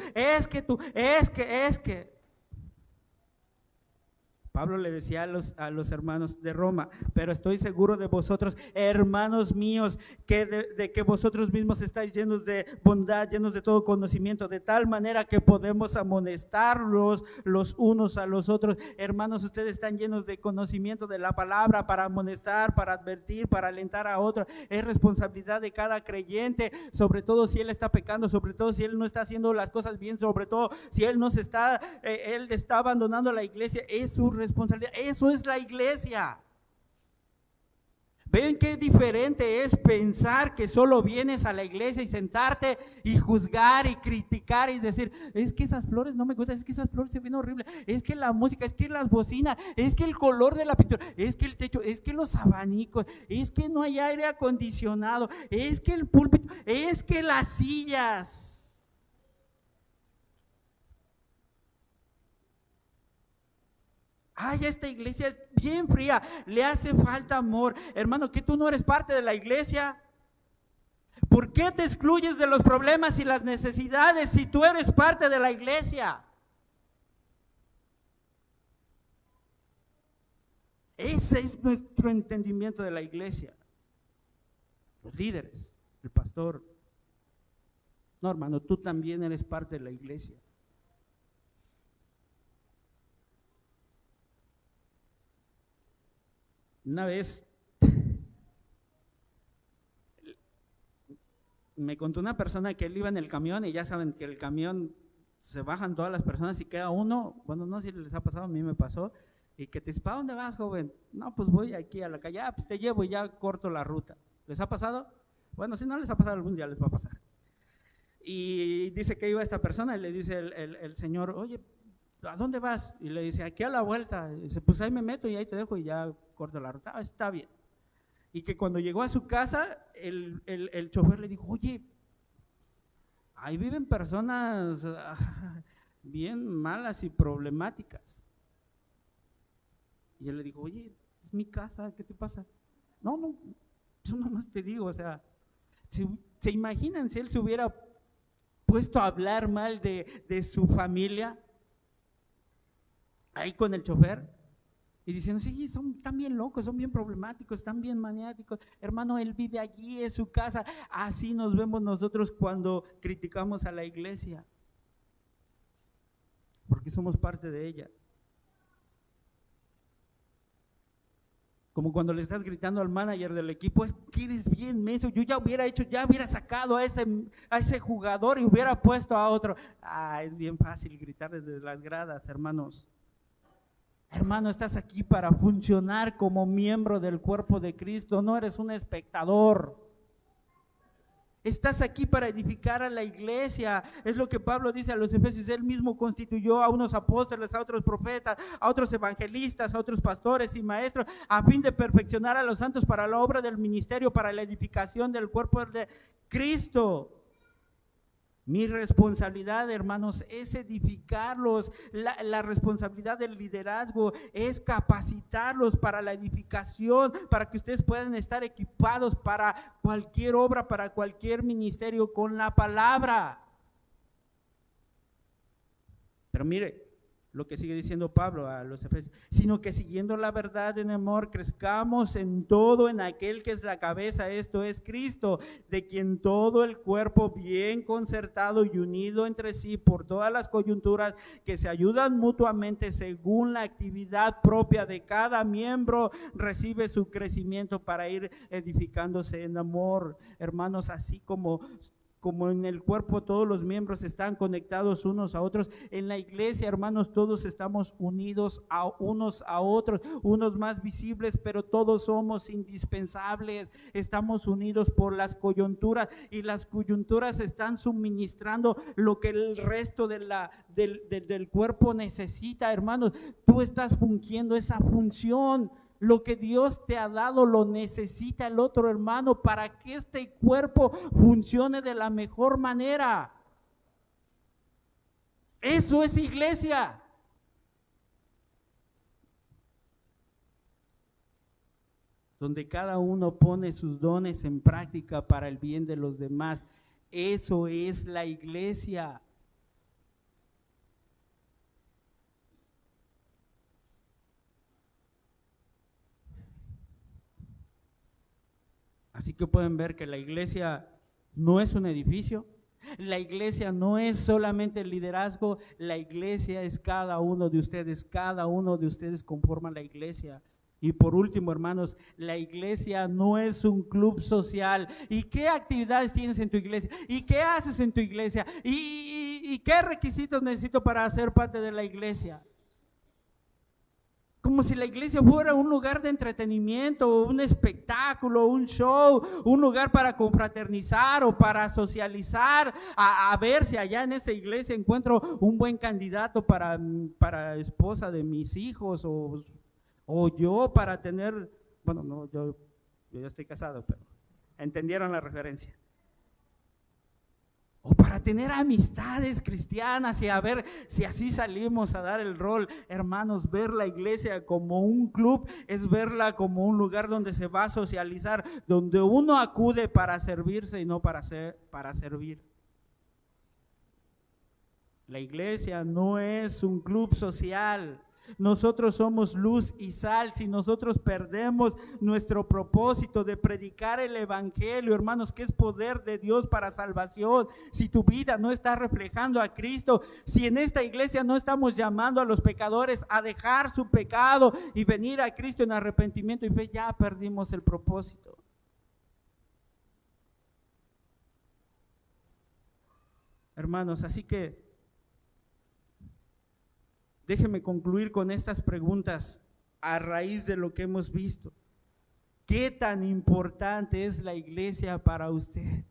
[SPEAKER 1] Pablo le decía a los hermanos de Roma, pero estoy seguro de vosotros, hermanos míos, que de que vosotros mismos estáis llenos de bondad, llenos de todo conocimiento, de tal manera que podemos amonestarlos los unos a los otros. Hermanos, ustedes están llenos de conocimiento de la palabra para amonestar, para advertir, para alentar a otros. Es responsabilidad de cada creyente, sobre todo si él está pecando, sobre todo si él no está haciendo las cosas bien, sobre todo si él no se está, él está abandonando la iglesia. Es su responsabilidad. Eso es la iglesia. ¿Ven qué diferente es pensar que solo vienes a la iglesia y sentarte y juzgar y criticar y decir, es que esas flores no me gustan, es que esas flores se ven horribles, es que la música, es que las bocinas, es que el color de la pintura, es que el techo, es que los abanicos, es que no hay aire acondicionado, es que el púlpito, es que las sillas? Ay, esta iglesia es bien fría, le hace falta amor. Hermano, ¿que tú no eres parte de la iglesia? ¿Por qué te excluyes de los problemas y las necesidades si tú eres parte de la iglesia? Ese es nuestro entendimiento de la iglesia. Los líderes, el pastor. No, hermano, tú también eres parte de la iglesia. Una vez me contó una persona que él iba en el camión y ya saben que el camión se bajan todas las personas y queda uno, bueno, no sé si les ha pasado, a mí me pasó, y que te dice, ¿para dónde vas, joven? No, pues voy aquí a la calle, pues te llevo y ya corto la ruta. ¿Les ha pasado? Bueno, si no les ha pasado algún día les va a pasar. Y dice que iba esta persona y le dice el señor, oye, ¿a dónde vas? Y le dice, aquí a la vuelta. Y dice, pues ahí me meto y ahí te dejo y ya corto la ruta. Está bien. Y que cuando llegó a su casa, el chofer le dijo, oye, ahí viven personas bien malas y problemáticas. Y él le dijo, oye, es mi casa, ¿qué te pasa? No, yo nomás te digo, o sea, ¿se imaginan si él se hubiera puesto a hablar mal de su familia ahí con el chofer? Y diciendo, sí, están bien locos, son bien problemáticos, están bien maniáticos. Hermano, él vive allí, es su casa. Así nos vemos nosotros cuando criticamos a la iglesia, porque somos parte de ella. Como cuando le estás gritando al manager del equipo, es que eres bien menso, yo ya hubiera sacado a ese jugador y hubiera puesto a otro. Es bien fácil gritar desde las gradas, hermanos. Hermano, estás aquí para funcionar como miembro del cuerpo de Cristo, no eres un espectador. Estás aquí para edificar a la iglesia. Es lo que Pablo dice a los Efesios. Él mismo constituyó a unos apóstoles, a otros profetas, a otros evangelistas, a otros pastores y maestros, a fin de perfeccionar a los santos para la obra del ministerio, para la edificación del cuerpo de Cristo. Mi responsabilidad, hermanos, es edificarlos. La responsabilidad del liderazgo es capacitarlos para la edificación, para que ustedes puedan estar equipados para cualquier obra, para cualquier ministerio con la palabra. Pero mire lo que sigue diciendo Pablo a los Efesios, sino que siguiendo la verdad en amor, crezcamos en todo en aquel que es la cabeza, esto es Cristo, de quien todo el cuerpo bien concertado y unido entre sí por todas las coyunturas que se ayudan mutuamente según la actividad propia de cada miembro, recibe su crecimiento para ir edificándose en amor. Hermanos, así como en el cuerpo todos los miembros están conectados unos a otros, en la iglesia, hermanos, todos estamos unidos a unos a otros, unos más visibles, pero todos somos indispensables. Estamos unidos por las coyunturas y las coyunturas están suministrando lo que el resto del cuerpo necesita. Hermanos, tú estás fungiendo esa función. Lo que Dios te ha dado lo necesita el otro hermano para que este cuerpo funcione de la mejor manera. Eso es iglesia. Donde cada uno pone sus dones en práctica para el bien de los demás. Eso es la iglesia. Así que pueden ver que la iglesia no es un edificio, la iglesia no es solamente el liderazgo, la iglesia es cada uno de ustedes conforman la iglesia. Y por último, hermanos, la iglesia no es un club social. ¿Y qué actividades tienes en tu iglesia? ¿Y qué haces en tu iglesia? ¿Y qué requisitos necesito para ser parte de la iglesia? Como si la iglesia fuera un lugar de entretenimiento, un espectáculo, un show, un lugar para confraternizar o para socializar, a ver si allá en esa iglesia encuentro un buen candidato para esposa de mis hijos o yo para tener, bueno, no, yo ya estoy casado, pero entendieron la referencia. O para tener amistades cristianas y a ver si así salimos a dar el rol. Hermanos, ver la iglesia como un club es verla como un lugar donde se va a socializar, donde uno acude para servirse y no para servir. La iglesia no es un club social. Nosotros somos luz y sal. Si nosotros perdemos nuestro propósito de predicar el evangelio, hermanos, que es poder de Dios para salvación, si tu vida no está reflejando a Cristo, si en esta iglesia no estamos llamando a los pecadores a dejar su pecado y venir a Cristo en arrepentimiento y fe, ya perdimos el propósito. Hermanos, así que déjeme concluir con estas preguntas a raíz de lo que hemos visto. ¿Qué tan importante es la iglesia para usted?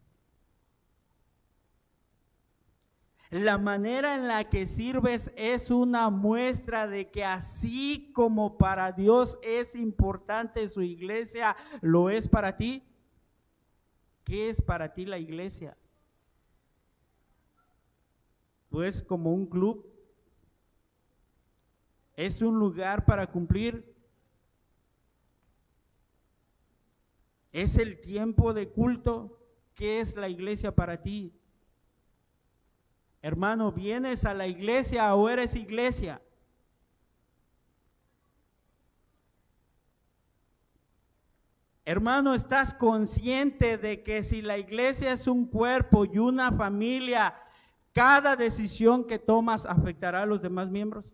[SPEAKER 1] La manera en la que sirves es una muestra de que así como para Dios es importante su iglesia, ¿lo es para ti? ¿Qué es para ti la iglesia? Pues como un club. ¿Es un lugar para cumplir? ¿Es el tiempo de culto? ¿Qué es la iglesia para ti? Hermano, ¿vienes a la iglesia o eres iglesia? Hermano, ¿estás consciente de que si la iglesia es un cuerpo y una familia, cada decisión que tomas afectará a los demás miembros?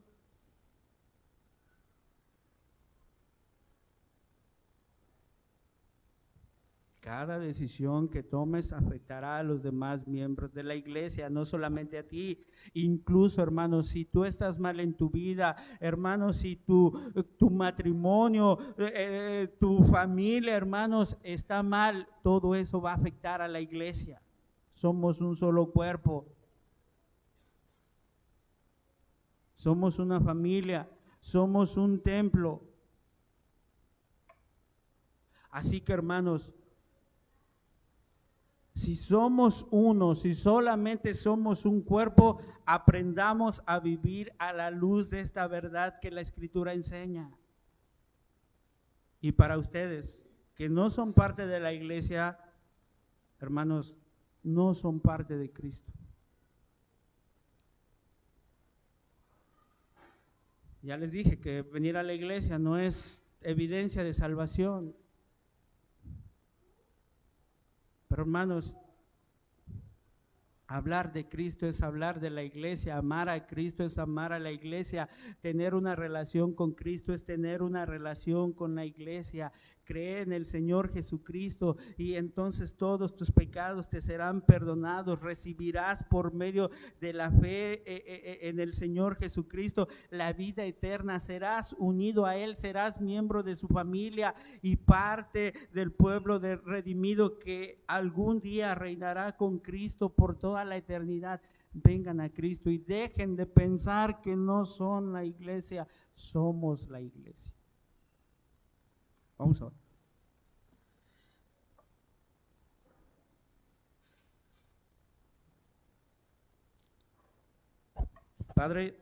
[SPEAKER 1] Cada decisión que tomes afectará a los demás miembros de la iglesia, no solamente a ti. Incluso, hermanos, si tú estás mal en tu vida, hermanos, si tu matrimonio, tu familia, hermanos, está mal, todo eso va a afectar a la iglesia. Somos un solo cuerpo. Somos una familia, somos un templo. Así que, hermanos, si somos uno, si solamente somos un cuerpo, aprendamos a vivir a la luz de esta verdad que la Escritura enseña. Y para ustedes que no son parte de la iglesia, hermanos, no son parte de Cristo. Ya les dije que venir a la iglesia no es evidencia de salvación. Pero hermanos, hablar de Cristo es hablar de la iglesia, amar a Cristo es amar a la iglesia, tener una relación con Cristo es tener una relación con la iglesia. Cree en el Señor Jesucristo y entonces todos tus pecados te serán perdonados. Recibirás por medio de la fe en el Señor Jesucristo la vida eterna. Serás unido a Él, serás miembro de su familia y parte del pueblo redimido que algún día reinará con Cristo por toda la eternidad. Vengan a Cristo y dejen de pensar que no son la iglesia, somos la iglesia. Vamos a ver. Padre,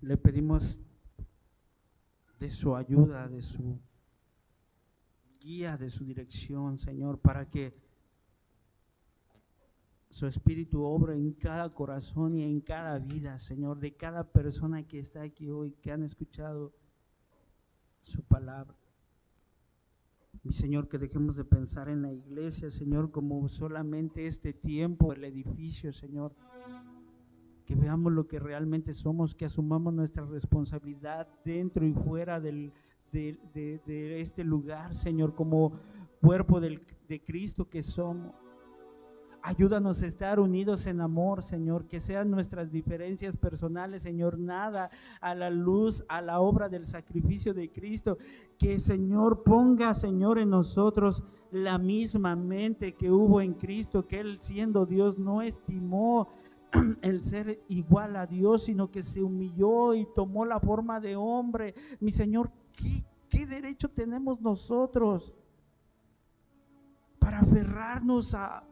[SPEAKER 1] le pedimos de su ayuda, de su guía, de su dirección, Señor, para que su Espíritu obra en cada corazón y en cada vida, Señor, de cada persona que está aquí hoy, que han escuchado su palabra. Mi Señor, que dejemos de pensar en la iglesia, Señor, como solamente este tiempo, el edificio, Señor. Que veamos lo que realmente somos, que asumamos nuestra responsabilidad dentro y fuera de este lugar, Señor, como cuerpo de Cristo que somos. Ayúdanos a estar unidos en amor, Señor, que sean nuestras diferencias personales, Señor, nada a la luz, a la obra del sacrificio de Cristo. Que, Señor, ponga, Señor, en nosotros la misma mente que hubo en Cristo, que Él, siendo Dios, no estimó el ser igual a Dios, sino que se humilló y tomó la forma de hombre. Mi Señor, ¿qué derecho tenemos nosotros para aferrarnos a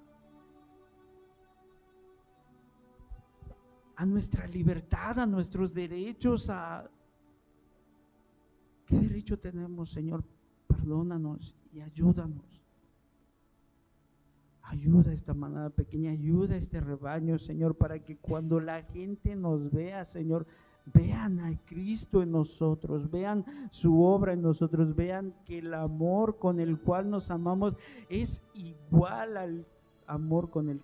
[SPEAKER 1] nuestra libertad, a nuestros derechos? ¿Qué derecho tenemos, Señor? Perdónanos y ayúdanos. Ayuda a esta manada pequeña, ayuda a este rebaño, Señor, para que cuando la gente nos vea, Señor, vean a Cristo en nosotros, vean su obra en nosotros, vean que el amor con el cual nos amamos es igual al amor con el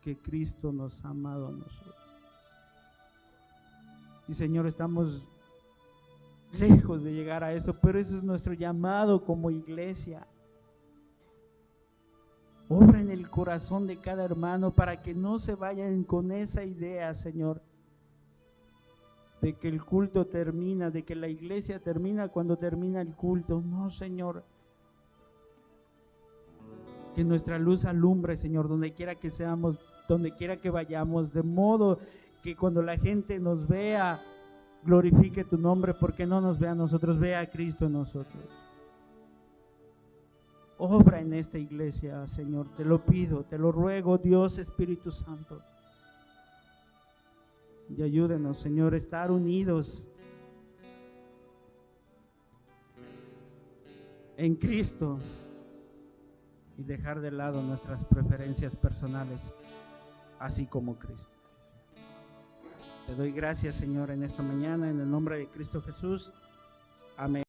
[SPEAKER 1] que Cristo nos ha amado a nosotros. Y, Señor, estamos lejos de llegar a eso, pero ese es nuestro llamado como iglesia. Obra en el corazón de cada hermano para que no se vayan con esa idea, Señor, de que el culto termina, de que la iglesia termina cuando termina el culto. No, Señor. Que nuestra luz alumbre, Señor, donde quiera que seamos, donde quiera que vayamos, de modo que cuando la gente nos vea, glorifique tu nombre, porque no nos vea a nosotros, vea a Cristo en nosotros. Obra en esta iglesia, Señor, te lo pido, te lo ruego, Dios Espíritu Santo. Y ayúdenos, Señor, a estar unidos en Cristo y dejar de lado nuestras preferencias personales, así como Cristo. Te doy gracias, Señor, en esta mañana, en el nombre de Cristo Jesús. Amén.